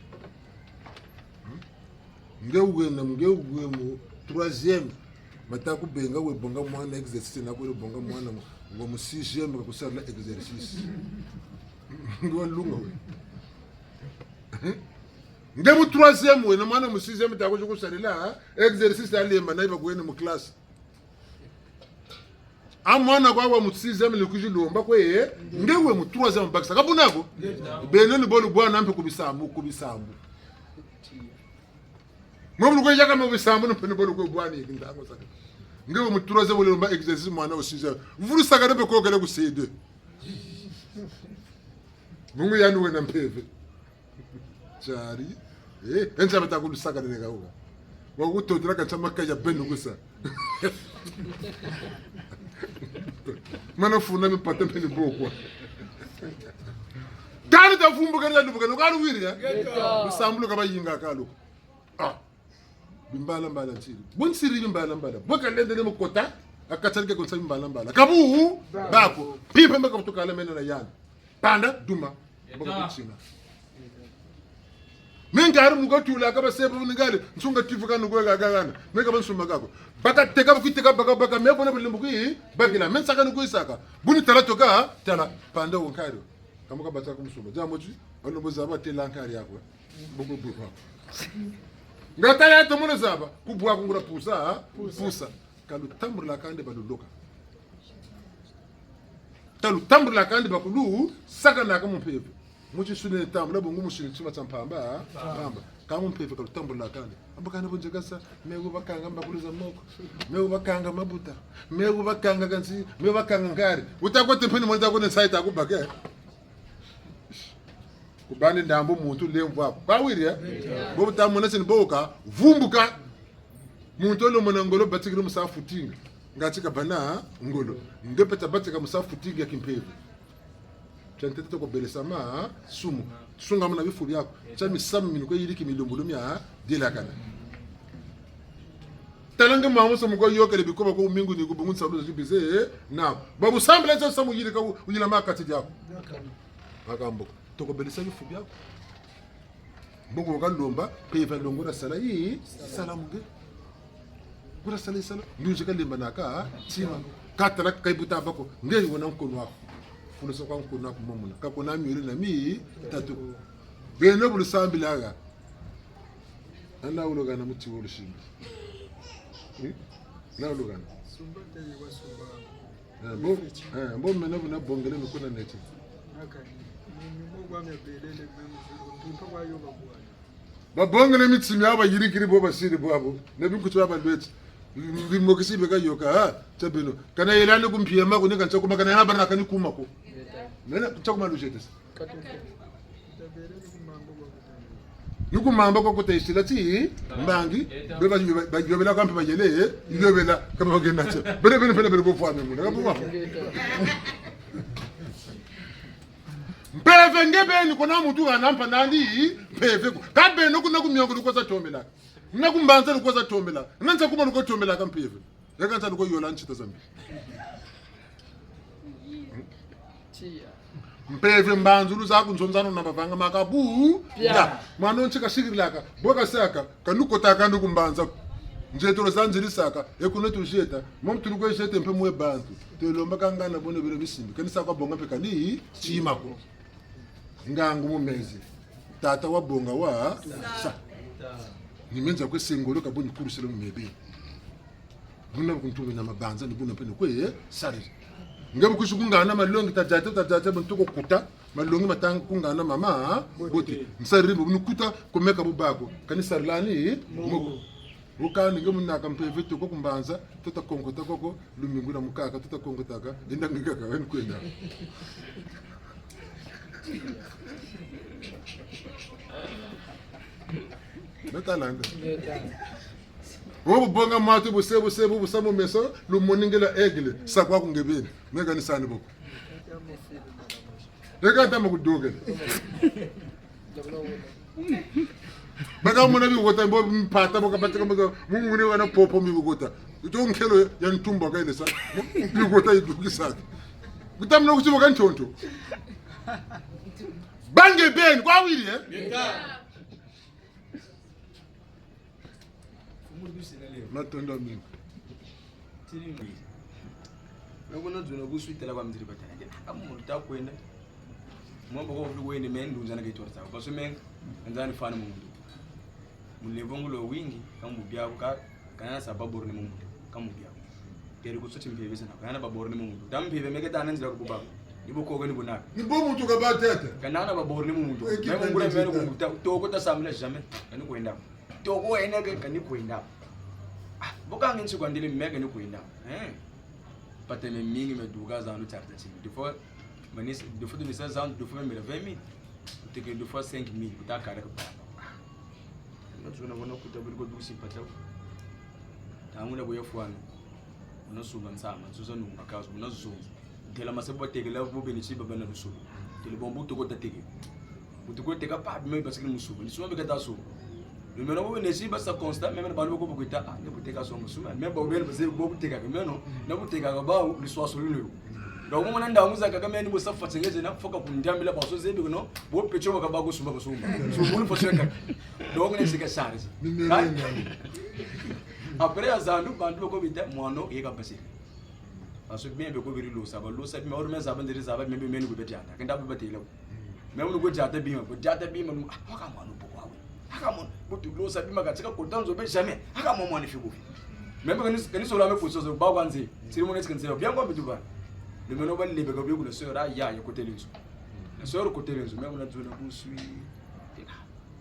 ngeuwe mu troisième mataku benga we bonga mwana exercice na ko bonga mwana ngo mu 6e ko kusala exercice ngo lunga we ngemu 3e we na mwana mu 6e ta ko kusalela exercice alemba na iba kwene mu class amwana kwa mu 6e likujilomba kwe ngewe mu 3e bakisa kabunako benene bolu bwana ampe kubisambu Mwabu kwa yaka mwabisambu mpene bolu kwa bwani ndango saka. Ngewe mu 3e bolu lomba exercice mwana au 6e. Vuru saka nebe kwa kele ku C2. Mungu yanu wena mpeve. Chari. Enza bata ku saka nega uga. Wa kutodira ka chama kaya benu kusa. Mana funa mi patempe ni bokwa. Tani ta fumbu kana ndubuka no wiri ya. Bisambu ka bayinga kalu. Bimbala mbala ntiri. Bunsiri bimbala mbala. Boka lende ne mukota akatarike konsa bimbala mbala. Kabu bako. Pipe mbaka kutukala mena na yana. Panda duma. Boka kutsina. Mengaru mugotula kaba sebo ningale nsunga tifuka nugwega gagana. Meka bansuma kako. Baka teka bukiteka baka mebona bilimbuki bagila mensaka nuguisaka. Buni tala toka tala panda wonkaro. Kamuka bataka kumusuma. Jamoji anoboza batela nkari yako. Bogo bogo. Ngata ya tomono zaba kubwa kungura pusa kalu tambur la kande baduloka talu tambur la kande bakulu saka na kama mpeve muchi sune tambula bungu mushini chuma champamba pamba kama mpeve kalu tambur la kande ambakana bunjegasa mego bakanga mbakuluza moko mego bakanga mabuta mego bakanga kansi mego bakanga ngari utakote peni mwenda kone site akubake kubani ndambo muntu lemvu hapo bawiri ya bobu tamona sini boka vumbuka muntu lo mona ngolo batikira musafu tinga ngatika bana ngolo ngepeta batika musafu tinga kimpevu chantete ko belesama sumu sunga mona bifuri yako chami samu miniko yiriki milumulumya dilakana talanga mamuso mugo yokele bikoba ko mingu ni kubungu sabu zibize na babu sambla zo samu yirika uyila makati yako makambo toko belisa bifu byako mbogo galomba peva longora sala yi sala muge gura sala sala nduje kalemba naka tima katala kaibuta bako ngeli wona nkono wako funo so kwa nkono wako momuna kakona miri na mi tatu beno bulu sambilaga ana ulogana muti wolu shimbi na ulogana sumbate wasumba bo mena buna bongele mukuna neti babongele mitsimi aba yirikiri bo basiri bo abo nebikutu aba lwetsi bimokisi beka yoka ha tabeno kana yelane kumpiyema kunika ntsakuma kana yana baraka ni kumako nena ntsakuma lujetes nukumamba ko kutayisila ti mbangi beba bayobela kampe bayele yobela kama bagenacho bere pele ko fwa memu ngabo wafo Mpeve ngebeni kona mutu anampa nandi mpeve kabe nokuna kumyongo lukoza tombela nakumbanza lukoza tombela nanza kuma luko tombela kampeve yakanza luko yola nchita zambi mpeve mbanzulu zaku nzonzano nabavanga makabu ya mwana nchika shikilaka boka saka kanuko takando kumbanza njetolo zanzirisaka ekunetu jeta momtu luko jeta mpe mwe bantu telomba kangana bone bere bisimbi kanisa kwa bonga pekani chimako ngangu mumezi tata wa bonga wa sa nimenza kwe sengolo kaboni kurusele mumebe buna kuntume na mabanza ni buna pene kwe sari ngabu kushukungana malongi tajata buntuko kuta malongi matanga kungana mama bote nsari bunukuta komeka bubako kanisa lani moko ukani ngemunaka mpeve to kumbanza tota kongota koko lumingura mukaka tota kongotaka indangika ka wen kwenda Natalanda. Wobu bonga matu busebu busamo meso lumoningela egle sakwa kungebeni mega ni sani boko. Eka tama kudogele. Baka muna bigota mbo mpata boka bateka mbo mungune wana popo bigota. Ito nkelo ya ntumba ka ile sa. Bigota idukisa. Kutamna kusibo kan tonto. Bange ben kwa wili Matondo mingi. Nabona dzona kuswitela kwa mziri batana. Amuntu takwenda. Mwamba kwa vluweni mendu nzana kaitora sawa. Baso menga nzani fana mungu. Mulevongulo wingi kamubya ka kana sababu ni mungu kamubya. Keri kusoti mpebe sana. Kana baboro ni mungu. Dampebe meke tana nzira kubaba. Ibo koga ni bonaka. Ni bomu tu kabatete. Kana na baboro ni mungu. Memo ngura mero kuta toko ta samula jamais. Kani kwenda. Toko ene kani kwenda. Boka nginsi kwandile mmeke ni kwenda. Pateme mingi meduga za anu charta chini. Des fois de 16 ans, des fois même 20 000. Tu que des fois 5 000. Tu as carré que pas. Tu n'as pas de coup de douce pas. Tu as un peu de foi. On a souvent ça, on a souvent un cas, on a souvent. Tu as la masse pour te gueuler, pour bénéficier de ben le solo. Tu le bon bout de côté te gueuler. Pour te côté pas même parce que nous souvent. Nous souvent avec ta solo. Le maintenant vous bénéficiez de ça constant, même dans le beaucoup beaucoup de temps. Ne vous te cassez pas souvent. Même pas bien parce que beaucoup te gueuler. Mais non, ne vous te gueuler pas ou le soir sur le lieu. Donc on a ndamuza kagame ni bosa fatengeze na foka kundambila baso zebi no bo pecho bakaba go sumba basumba so bunu foseka donc ne sika charge après azandu bandu ko bita mono yeka basi parce que bien be ko biri lo saba me orme saba ndiri saba me me go beti ata kenda be beti lo me mu go jata bima haka mono poko awe haka mono butu lo sabi makatika ko danzo be jamais haka mono ni figo même quand ni so la me foso so ba kwanzi siri mo ne skense bien ko bituba le meno ba lebe ka bego le sera ya côté lenzo le sera côté lenzo même na zona kuswi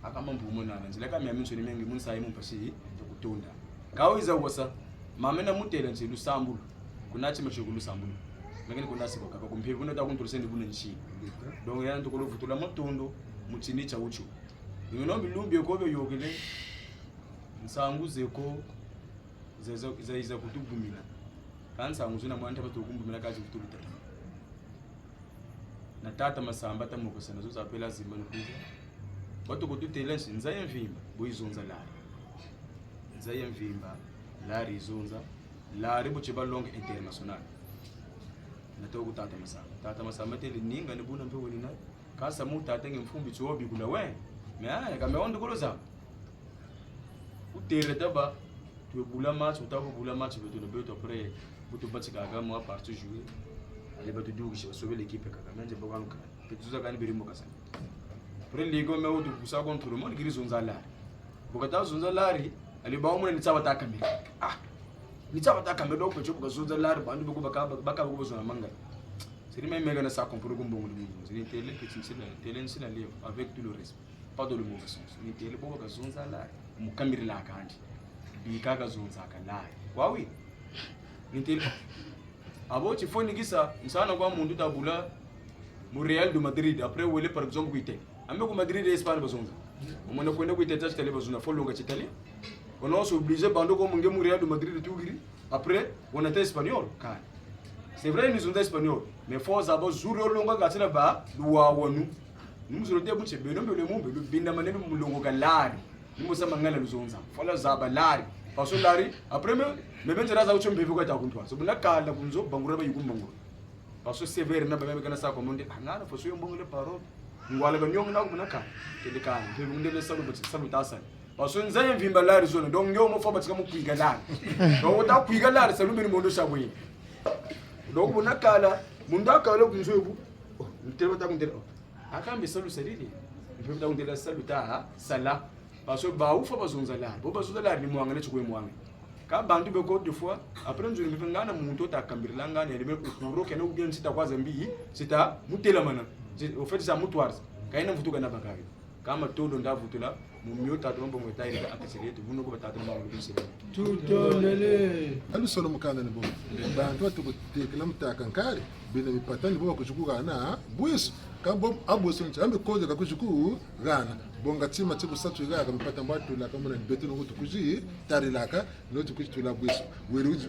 aka mambu mona nzela ka miaminso ni mengi munsa yimu pasi kutonda kawo iza wasa mamena mutele nzi lusambulu kunachi machiko lusambulu mengene kunasi boka ko mphe kuna ta kuntu sendi buna nchi donc yana to ko vutula matondo mutini cha uchu ngino bilumbi ko be yogele nsanguze ko zeza kutubumina kansa nguzuna mwanta batukumbumina kazi kutubita na tata masamba tamoko sana zo zapela zimba nokuza watu kututela nzaye mvimba boyizonza lari nzaye mvimba lari izonza lari buchiba longe international nato kutata masamba tele ninga ne buna mpe wena kasa mutata ngemfumbi tsobi kula we me aya kame ondo koloza utere taba tu bula match utabu bula match beto no beto après butu batika ga mo partout jouer ale batu dugi shi sauver l'équipe kaka manje bokanka petuza kani birimo kasana après ligo me utu kusa contre le monde giri zonza lari bokata zonza lari ale bawo mun ni tsabata kamera ni tsabata kamera do ko chobuka zonza lari bandu boko baka boko zona manga c'est même mega na sa comprendre gombo ngulu ni tele petit tele nsina leo avec tout le respect pas de le mauvais sens ni tele boko ka zonza lari mukamiri la kandi bikaka zonza kalari wawi ni tele abo chifoni gisa msana kwa mundu tabula mu Real de Madrid après wele par exemple kuite ambe ku Madrid Espagne bazonza umone kwenda kuite tâche tele bazonza folonga chitali on est obligé bando ko munge mu Real de Madrid tugiri après on était espagnol kan c'est vrai nous sommes espagnols mais force abo zuro longa gatina ba duwa wonu numuzuro te buche beno mbele mumbe lu binda maneno mulongo kalari nimusa mangala luzonza fola zaba lari paso lari après me benjera za ucho mbevu kwa ta kuntwa so bunakala kunzo bangura ba yukumbangura paso severe na bebe kana sa komonde ngana foso yombongole paro ngwala banyong na kubunaka telekana ngundele salu tasa paso nzaye mvimba lari zona donc nyo mo foba tsikamu kuiga lari donc ta kuiga lari salu mbini mondo shabwe donc bunakala mundakala kunzo yobu ntelo ta kundela akambe salu salili mvimba kundela salu ta sala paso ba ufa bazonza lari bo bazonza lari ni mwangane chukwe mwange ka bantu be ko de fois après nzuri mbe ngana muntu takambirila ngana ele kuro kene ubien sita kwa zambi sita mutela mana au fait ça mutoir kaina mvutuka na bakari kama todo ndavutula mumyo tatu mambo mwetaire akaselete buno ko batatu mambo bisele tutolele alu solo mukana ne bo bantu atuko tekela mutaka nkare bina mipatani bo kuchukua na bwiso kambo abweso nchambe koje kakuchukua gana bonga tima tibu satu ga kamipata mbatu la kama na betu no tukuji tari laka no tukuji tula bwiso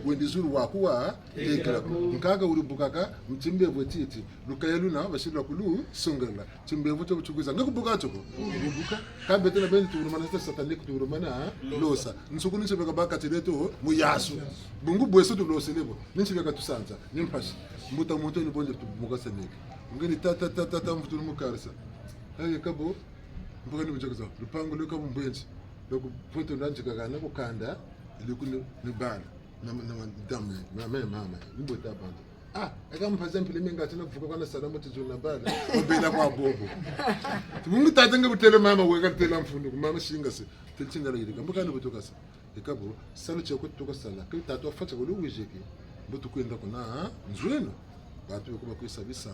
wendi zuru wakuwa tekela nkaga uribukaka mtimbe bwetiti lukayeluna bashirwa kulu sungala timbe vuto buchuguza ngakubuka choko ubuka kambe tena bendi turumana satanic turumana losa nsukuni sebeka bakati leto muyasu bungu bweso to losa lebo ninchibeka tusanza nimpashi mbuta muntu ni bonje tumukaseneke ngeni tata mfutu mukarisa haye kabo mboka ni mjakaza lupango leka mbwenzi loko poto ndanje kana kukanda ilikuni nibala na damu mama mbota banda akamphaza mpile mengati nakuvuka kwana salamo tizona bala obela kwa bobo mungu tata ngabutele mama weka tela mfundo mama shinga se telchinga lirika mboka ni butoka sa ekabo salo choko toka sala ke tata ofatsa ko luwijeke mbotu kwenda kona nzweno batu yokuba kwisabisa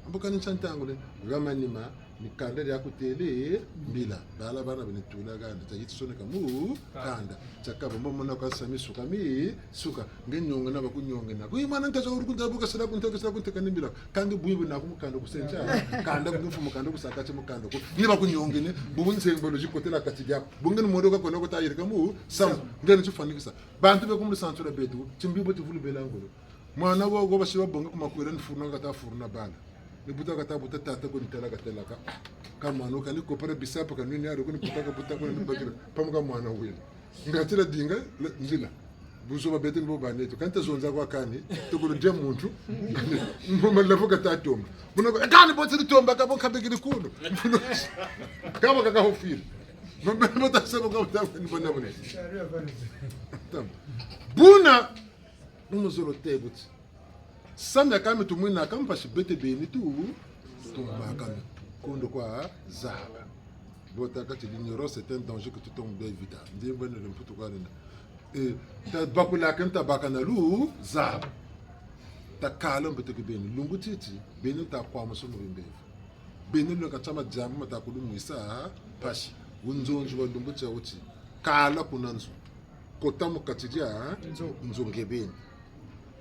mboka ni chantangule ngamanima nikanda ya kutele mbila bala bana benitula ganda tayitsoneka mu kanda chakaba mbona kwa sami suka mi suka ngenyonga na bakunyonga na kuyimana ntazo urukundabuka sala kunteka nimbila kange buyibu na kumukanda kusenja kanda kunfu mukanda kusakache mukanda ko niba kunyonga ne bubunzengo lojikotela katijya bungeni modoka kona ko tayirika mu sam ngeni chifanikisa bantu bekumuli santura betu chimbibo tivulu belangolo mwana wo go bashiba bonga kumakwira nfuna ngata furuna bala nibuta kata buta tata ko nitela katela ka kama no kali ko pare bisapa ka nini aro ko ni buta ko ni bakira pamuka mwana wele ngatila dinga nzila buzo ba beten bo baneto kanta zonza kwa kani to ko je muntu mboma lafo kata tomba buno ko kani bo tsiri tomba ka bo kabekiri kuno kama kaka hofiri mbona mota sema ko ta ni bona bona buna numuzoro tebuti samya kame tumwina kampa shibete beni tu kame kondo kwa zaba bota kati l'ignoro c'est un danger que tu tombes vite ndiye bwana le mputu kwa nenda ta bakula kenta bakana lu zaba ta kala mbete ke beni lungu titi beni ta kwa musomo bembe beni lo kachama jamu mata kulumwisa pashi unzonjo wa lungu cha uti kala kunanzo kotamu katijia nzongebeni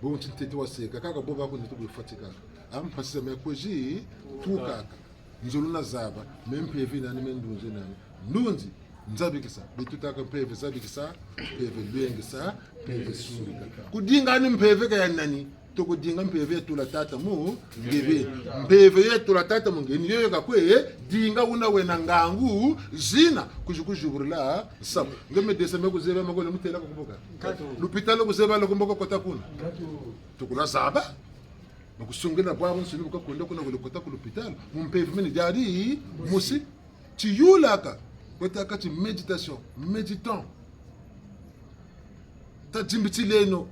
bon tete waseka kaka boba ko nito bifatika am pasisa me koji tu kaka nzoluna zaba mempeve nani mendunze nani ndunzi nzabikisa bitutaka mpeve zabikisa peve lwengisa peve surika kudinga ni mpeve ka nani to kudinga mpeve tula tata mu ngebe mpeve tula tata mu ngeni yoyo ka kwe dinga una wena ngangu zina kujukujuburula sab ngeme desa me kuzeba makole mutela ko kuboka lupitalo kuzeba lo kumboko kota kuna tukula saba bakusungena bwabo nsini bukakwenda kuna kota ku lupitalo mumpeve meni jadi musi tiyulaka kota kati meditation méditant ta jimbitileno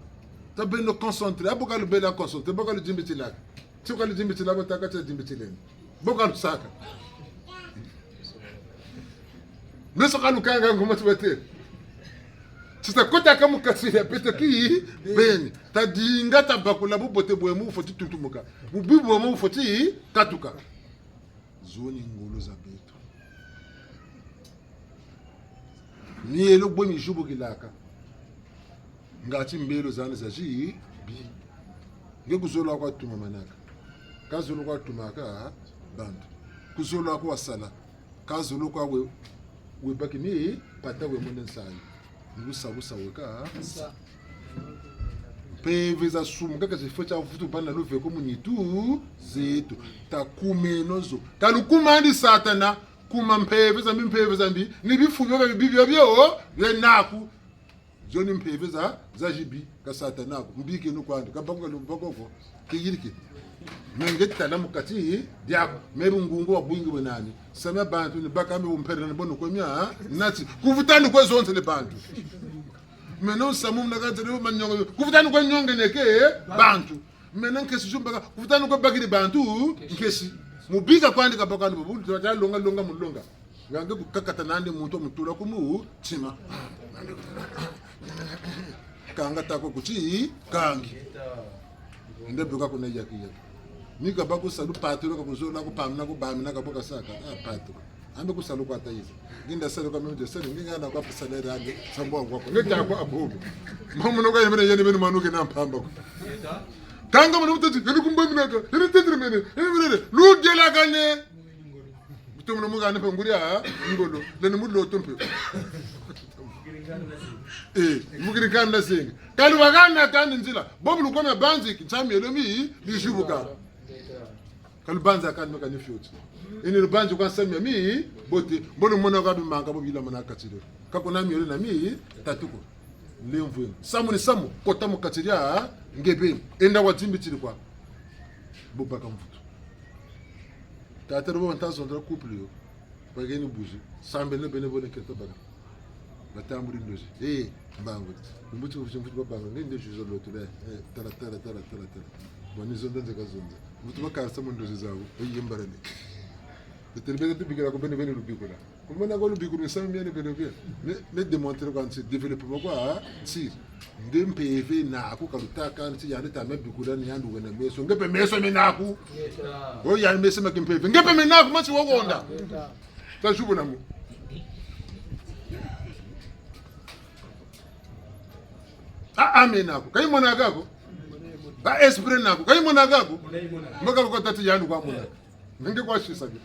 ta beno concentré aboka lu bela concentré boka lu jimbitilaka tsoka lu jimbitilaka bota kati jimbitileno boka lu saka neso kalu kanga ngoma tubete tsa kota kama katsile petaki beni ta dinga ta bakula bobote boemu foti tutumuka bubibu boemu foti katuka zoni ngolo za beto ni elo bomi jubo kilaka ngati mbelo zane zaji bi ngekuzolo kwa tuma manaka kazolo kwa tumaka bantu kuzolo kwa sala kazolo kwa we bakini pata we monensayi ngusabusa weka peve za sumu kaka zifocha ufutu bana love ko munitu zetu takumenozo kalukumandi satana kuma mpeve za mbi ni bifuyo bibyo byo yenaku joni mpeve za jibi ka satana ko mbike no kwandi kabanga lumboko kiyiriki mengeta na mukati diako mebu ngungu wa bwingi wenani sama bantu ni bakame umpere na bono kwemya nati kuvutani kwa zonse le bantu menon samu mnagaze le manyongo kuvutani kwa nyonge neke bantu menon kesi jumba kuvutani kwa bagiri bantu nkesi mubika kwandi kabakani bubu tuta longa mulonga ngange kukakata nande muntu mutula kumu chima kanga tako kuchi kangi ndebuka kuna yaki nika bako salu patro ka kuzola ko pamna ko bamina ka boka saka patro ambe kusalu kwa taiza nginda salu ka mende salu nginga na kwa salary ande sambo ngoko ngeta kwa abubu mamuno ka yemene yene benu manuke na mpamba ko kanga mana mutaji ni kumba minaka ni tetre mene ni lu gela kane mutum no muga ne penguria ngolo le mu lo tompe mugiri kan na singa kalu bagana kan nzila bobu ko me banzi kitami elomi bishubuka kalu banza kan me kan fiot ini banzi kwa samia mi bote bono mona ka bi manga bobi la mana katiro kako na mi na mi tatuko lemvu samu kota mo katiria ngebe enda watimbi tiri kwa bobaka mvuto tatero bo ntazo ndra couple yo bageni bouger sambe ne bene bone keto baga batamburi ndoje mbango mbuti mvuto babanga ngende juzo loto le tara boni zonda zakazonza mvuto bakarsa mo ndoje zawo yimbarane determine tu bigara ko bene rubikula comme na ko rubikulu sambe ne bene ne démontrer quand c'est développement quoi si ndempe na ku kalutaka nti yani tame bikula ni yandu wena meso ngepe meso menaku o yani meso makimpe ngepe menaku mati wogonda ta jubo namu amenako kai monagako ba esprit nako kai monagako mbaka ko tati yandu kwa mona nge kwa shisa bi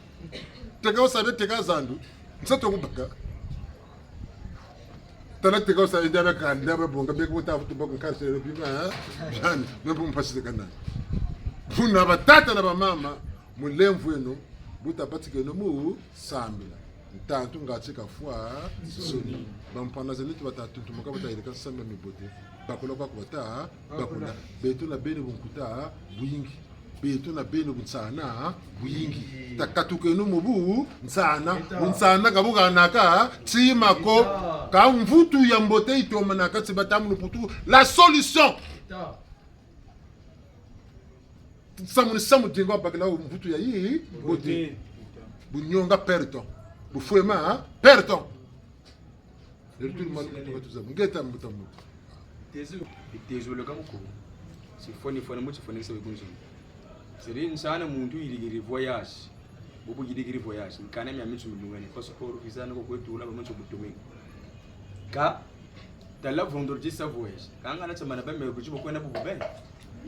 teka usabe teka zandu msato kubaka tana teka usabe ndabe kan ndabe bonga be ko tafu tubako kansere bi ba jani mbo mpasite kana funa batata na bamama mulemvu eno buta patike no mu sambila ntantu ngatsika fwa soni bampana zeliti batatu tumuka batayirika samba mibote bakola kwa kwata bakola betu na bene bunkuta buyingi betu na bene butsana buyingi takatuke no mubu nsana kabuga naka tsimako ka mvutu ya mbote itoma naka tsibatamu putu la solution samu dingo bakela mvutu ya yi bote bunyonga perto bufuema perto le tout le monde ko tuza ngeta mbutamu tezo le kamuko si foni mucho foni se kunzo seri nsana muntu yirigiri voyage bobo yirigiri voyage nkana mya mitu mlungane passport visa nako kwetu la mucho mutume ka tala vendredi sa voyage kanga na chamana ba me kujibo kwenda bubube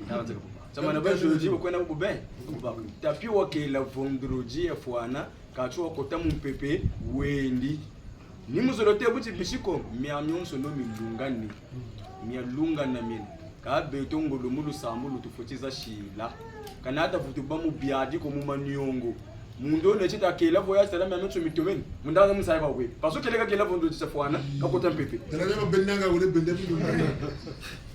ndabanza kububa chamana ba jeudi kwenda bubube kububa tapi wake la vendredi ya fwana kacho kota mumpepe wendi ni muzorote buti bishiko mya myonso no milungani mya lunga na mini ka betongo lo mulu samulu tufotiza shila kana hata vutu ba mu biadi ko mu maniongo mundo ne chita kela voyage tala mya myonso mitomeni mundaza musaiba we paso keleka kela vondo tsafwana ka kota mpepe tala mya benanga ule bende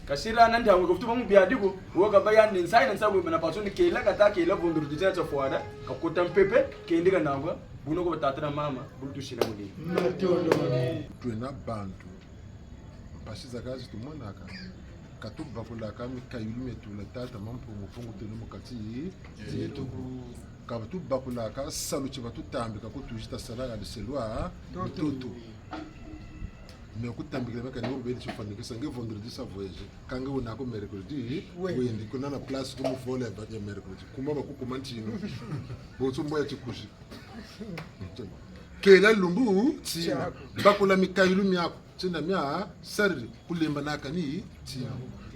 kasira nan da ko futu mu biadi ko wo ga bayan inside nan sabu na paso ni kela ka ta kela vondo tsafwana ka kota mpepe ke ndika nangwa buno ko tatana mama bulutu shila mudi tuena bantu pasiza kazi tumonaka katuba kula kami kayulume tula tata mampo mufungu tenu mukati yetu kabatu bakula ka salu chibatu tambika ko tujita sala de selwa toto me kutambika baka ni obedi chifandika sange vendredi sa voyage kanga una ko mercredi wendi kuna na place ko mu vole ba ya mercredi kuma ba kukumantino bo tsumbo ya chikushi kela lumbu ti bakula mikayulu myako tsinda mya sarri kulemba nakani ti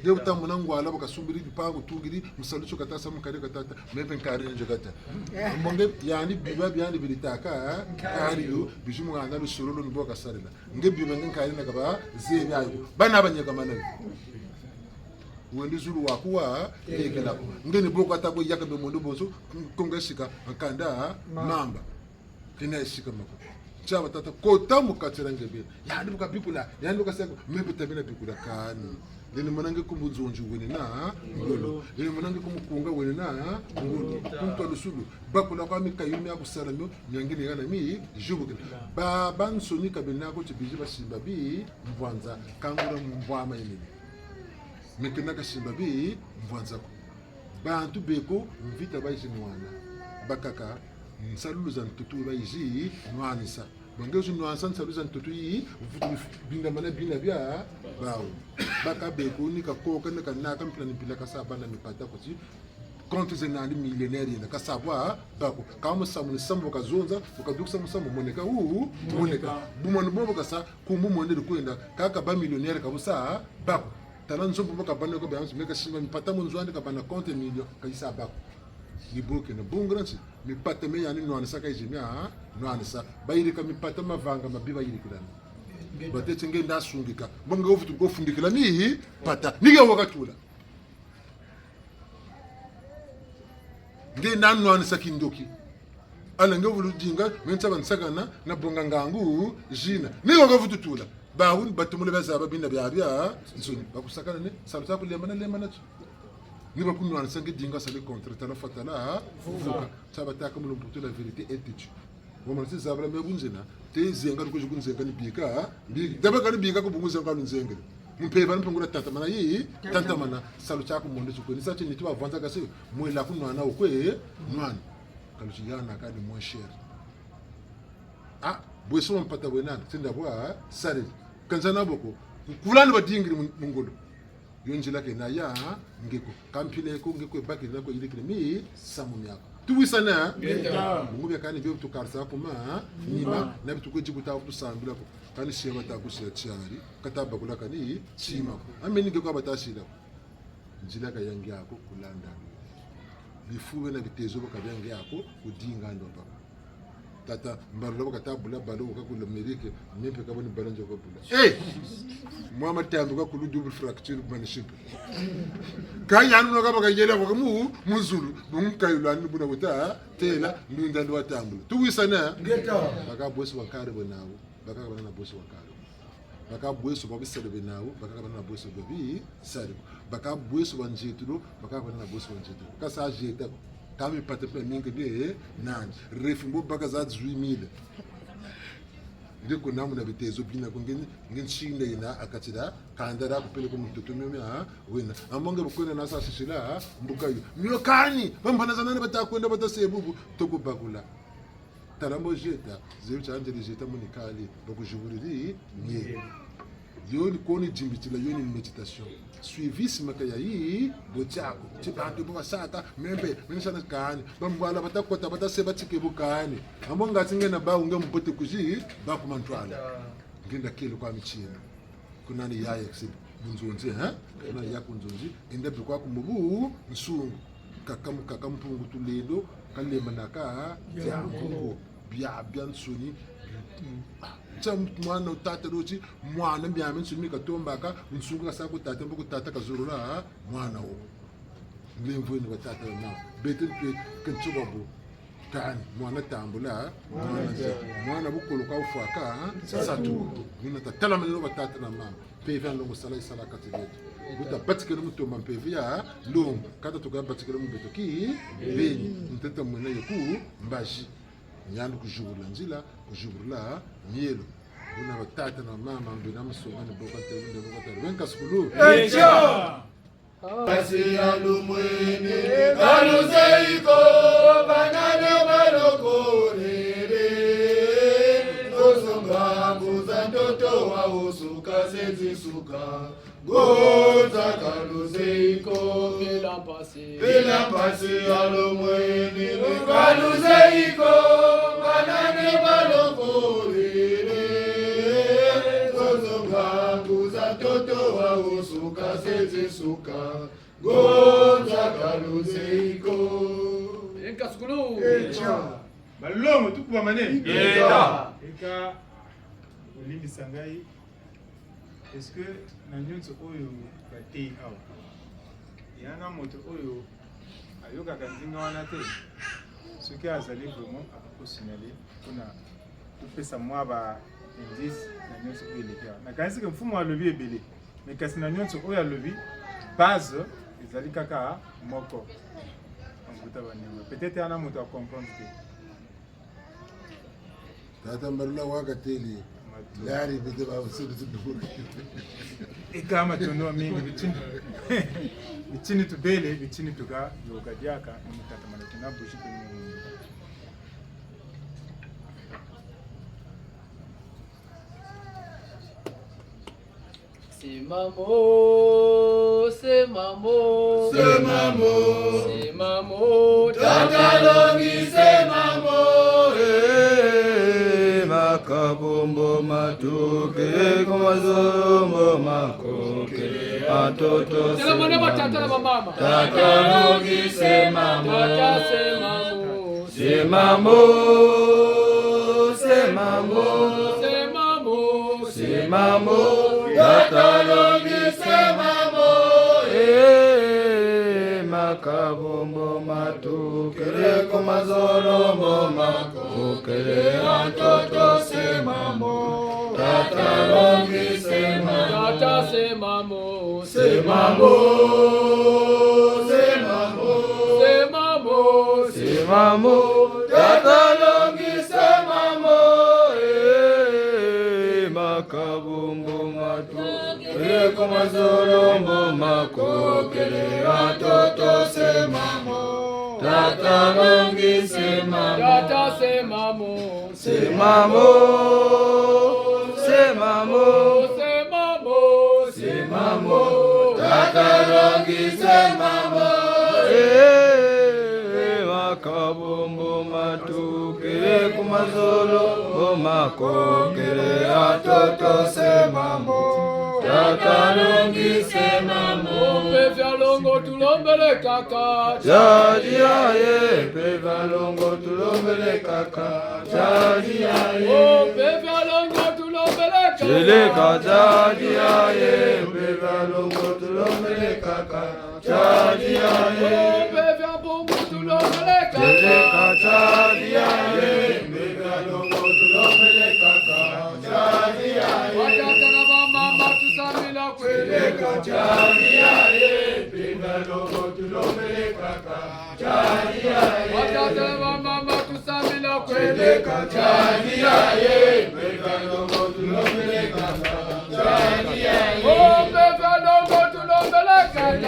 de utamuna ngwala bakasumbiri dipango tungiri musalucho katasa mukare katata mepe nkari njogata mbonge yani biba byani bilitaka kariyo bijumu ngana lusololo nboka sarila nge biba nkari nakaba zebi ayo bana abanyeka manabi wendi zulu wakuwa ekela ngeni boko atako yakabe mondo bozo kongeshika nkanda mamba kina shika mako chaba tata kota mukatira ngebe yani bukabikula yani bukaseko mebe tabina bikula kani leni manange kumbuzonji wene na ngolo leni manange kumukunga wene na ngolo kunto lusulu bakula kwa mikayumi akusalamyo nyangine yana mi jubuke baba nsoni kabena ko tibiji basimba bi mvanza kangura mvama yini mekena kasimba bi mvanza ko bantu beko mvita baisi mwana bakaka nsaluluza ntutu baisi nwanisa bangezo nwansa nsaluza ntutu yi vutu binga mana bina bia bawo baka beko ni ka koka ne kana kan plan pila ka saba na mipata ko ti compte zenali millénaire na ka sabwa bako ka mo samu sambo ka zonza ukaduksa musambo moneka moneka bumano bobo ka sa ku mu monde ko enda ka ka ba millionnaire ka busa bako Talanzo pour kabana ko ba me ka simba mi pata mo nzwande kabana compte million ka isa ba ni boke na bungransi mi pata me yani no ansa ka ijimia no ansa ba yiri ka mi pata mavanga mabiba yiri kudani ba te tenge nda sungika bonga ofutu go fundikila mi pata niga wakatula nge nan no ansa kindoki ala nge vulu jinga mensa bansagana na bonga ngangu jina niga wakatutula baawun batumule bazaba binda byabya nsuni bakusakana ne saluta kulemana tu ni bakunwa nsange dinga sale contre tala fatala vuka sabataka mulumbu la vérité est têtue wama nsi zabala mebunzena te zenga ko jukunzenga ni bika bi daba kan bika ko bunguzenga lunzenga mpeva mpungula tata mana yi tata mana saluta ko monde ko ni sache ni tuba vanta kase mwela kunwa na okwe nwana kalujigana ka de moins cher ah bweso mpata wenana tinda bwa sare kanzana boko kulani badingiri mungolo yonjila ke na ya ngeko kampile ko ngeko baki na ko ilikire mi samu myako tuwisana mungu byakani byo tukarsa kuma nima na bituko jikuta ku sambila ko kani shema ta ku shachari kataba kula kani chima ko ameni ngeko abatashira njila ka yangi yako kulanda bifuwe na bitezo ka byangi yako kudinga ndo papa tata mbarlo ka tabula balo ka kula merike mempe ka boni balanje ko bula mama tambu ka kulu double fracture maniship ka yanu no ka baka yela ko mu muzulu bunka yulani buna buta tela ndunda ndo tambula tuwisana baka bosi wakare bonawo baka ka bana bosi wakare baka bosi ba bisele benawo baka ka bana bosi babi sare baka bosi wanjeturo baka ka bana bosi wanjeturo ka sa jeta kami pate pe mingi de nan refimbo baka za 18000 ndiko namu na bitezo bina ko ngin chinde ina akatida kandara ko pele ko mututu meme ha wena amonge bukona na sa sishila mbukayo myokani bambana zanane batakwenda batasebubu toko bagula tarambo jeta zeru chanje jeta munikali bakujuriri nye yoni koni jimbitila yoni meditation suivisme kaya yi bochako chibantu bwasaka membe minisana kani bambwala batakota bataseba tikebukani amonga tsingena ba unge mpote kuji ba kumantwala ngenda kile kwa michina kunani yaye kusebe bunzonzi ha kuna yakunzonzi ende bikwa kumubu nsungu kakampungu tulendo kalema naka yango bya nsuni mwana utata rochi mwana mbyame nsumi katombaka nsungu kasako tata mbuko tata kazurula mwana wo ngemvu ni batata na betel pe kentsubabu kan mwana tambula mwana bukolo ka ufaka satu nina tatala melo batata na mama pevya longo sala isala katibeto buta batikelo mutomba mpevya longo kata tuka batikelo mubetoki beni nteta mwena yoku mbaji nyandu kujubula nzila kujubula mielo una batata na mama mbina msonga ne boka tebunde boka tebunde wenka skulu echa kasi alumwene kaluzeiko banane balokorere nosonga buza ndoto wa usuka sezisuka goza kaluzeiko bila pasi alumwene kaluzeiko banane balokorere nosonga buza ndoto wa usuka sezisuka goza kaluzeiko enka skulu echa balongo tukuba mane Eta olimbisa ngai est-ce que na nyonso oyo batei awa yana moto oyo ayokaka nzinga wana te soki azali vraiment akosinale mpona topesa mwa ba indice na nyonso oyo eleki awa nakanisi ke mfumu alobi ebele me kasi na nyonso oyo alobi base ezali kaka moko anguta baninga peut-être yana moto acomprendre te tata mbalula wakateli lari bete ba usiku tuduru ikama tono mingi bitini tubele bitini tuga yokadiaka mutata manatuna bushi kwenye Semamo tatalongi semamo makabombo matuke komazombo makoke atoto Tela mwana batata na mama. Tata longi semamo. Tata semamo. Semamo. Semamo. Semamo. Semamo. Tata longi semamo. Makabombo matukere komazolomo makokere atoto semamo. Tata longi semamo. Tata semamo. Semamo. Semamo. Semamo. Semamo. Tata longi semamo. Makabombo matukere komazolomo makokere atoto semamo. Tata longi semamo. Tata semamo. Semamo. Semamo. Semamo. Semamo. Tata longi semamo. Makabombo matukere kumazolo makokere atoto semamo. Tata longi semamo. Pevya longo tulombele kaka. Jadi aye peva longo tulombele kaka. Jadi aye Pevya longo tulombele kaka. Chele jadi aye peva longo tulombele kaka. Jadi aye Pevya bombo tulombele Chele kaka. jadi aye peva longo tulombele kaka. Jadi aye Watata na mama tusamila kwele kaka. jadi aye peva longo tulombele kaka. Jadi aye Watata na mama tusamila kwele kaka. jadi aye peva longo tulombele kaka. Jadi aye Pevya longo tulombele kaka.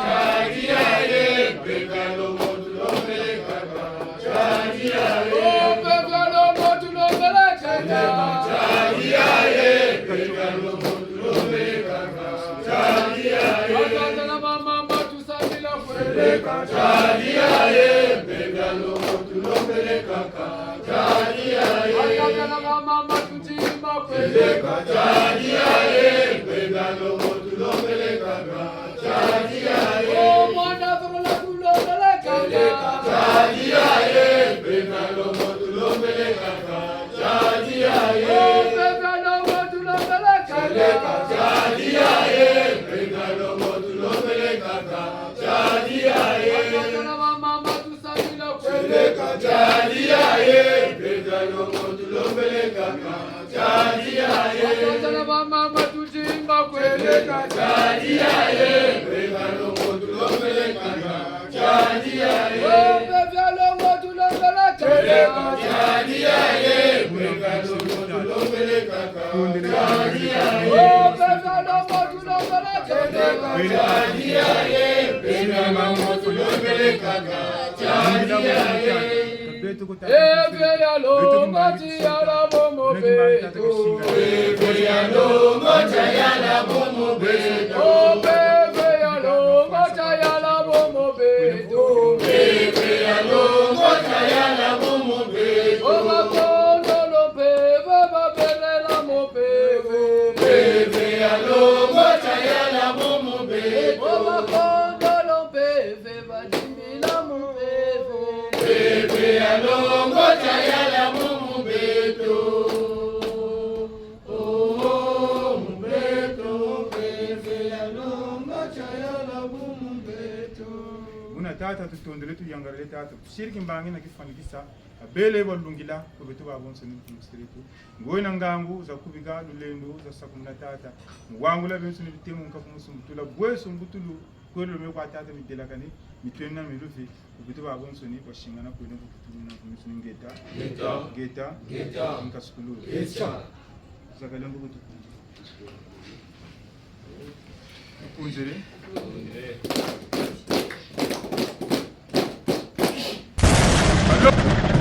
jadi aye peva longo tulombele kaka. Jadi aye Pevya longo tulombele kaka. jadi aye peva longo tulombele kaka. Jadi aye Watata na mama tusamila kwele kaka. jadi aye peva longo tulombele kaka. Jadi aye Watata na mama tuchimba kwele kaka. jadi aye peva longo tulombele kaka. Jadi aye Mwana tulola tulombele kaka. jadi aye peva longo tulombele kaka. Jadi aye Pevya longo tulombele kaka. jadi aye peva longo tulombele kaka. Jadi aye Watata na mama tusamila kwele kaka. jadi aye peva longo tulombele kaka. Jadi aye Watata na mama tuchimba kwele kaka. jadi aye peva longo tulombele kaka. Jadi aye Pevya longo tulombele kaka. jadi aye peva longo tulombele kaka. Jadi aye Pevya longo tulombele kaka. jadi aye peva longo tulombele kaka. Jadi aye Eve ya longo tiara bomo beto. Eve ya longo chayala bomo beto. Eve ya longo tiara bomo beto. Eve ya longo chayala bomo beto. O makondo lo peve va bere la mo peve. Eve ya longo chayala bomo beto. O makondo lo peve va jimi la mo peve. Eve ya longo chayala bomo beto. Oh, beto, eve ya longo chayala bomo beto. Una tata tutondele tu yangarele tata shiriki mbangi na kifanikisa abele balungila kubetu babon soni mustiritu ngoina ngangu za kubiga lulendo za sakumna tata ngwangula bensu ni bitemu nka kumusumutula bweso mbutulu kwelo me kwa tata mitela kani mitwenna mirufi kubetu babon soni bashingana kwelo kutulu na kumusuni geta nka skulu zakalembo kutu kunzere Allô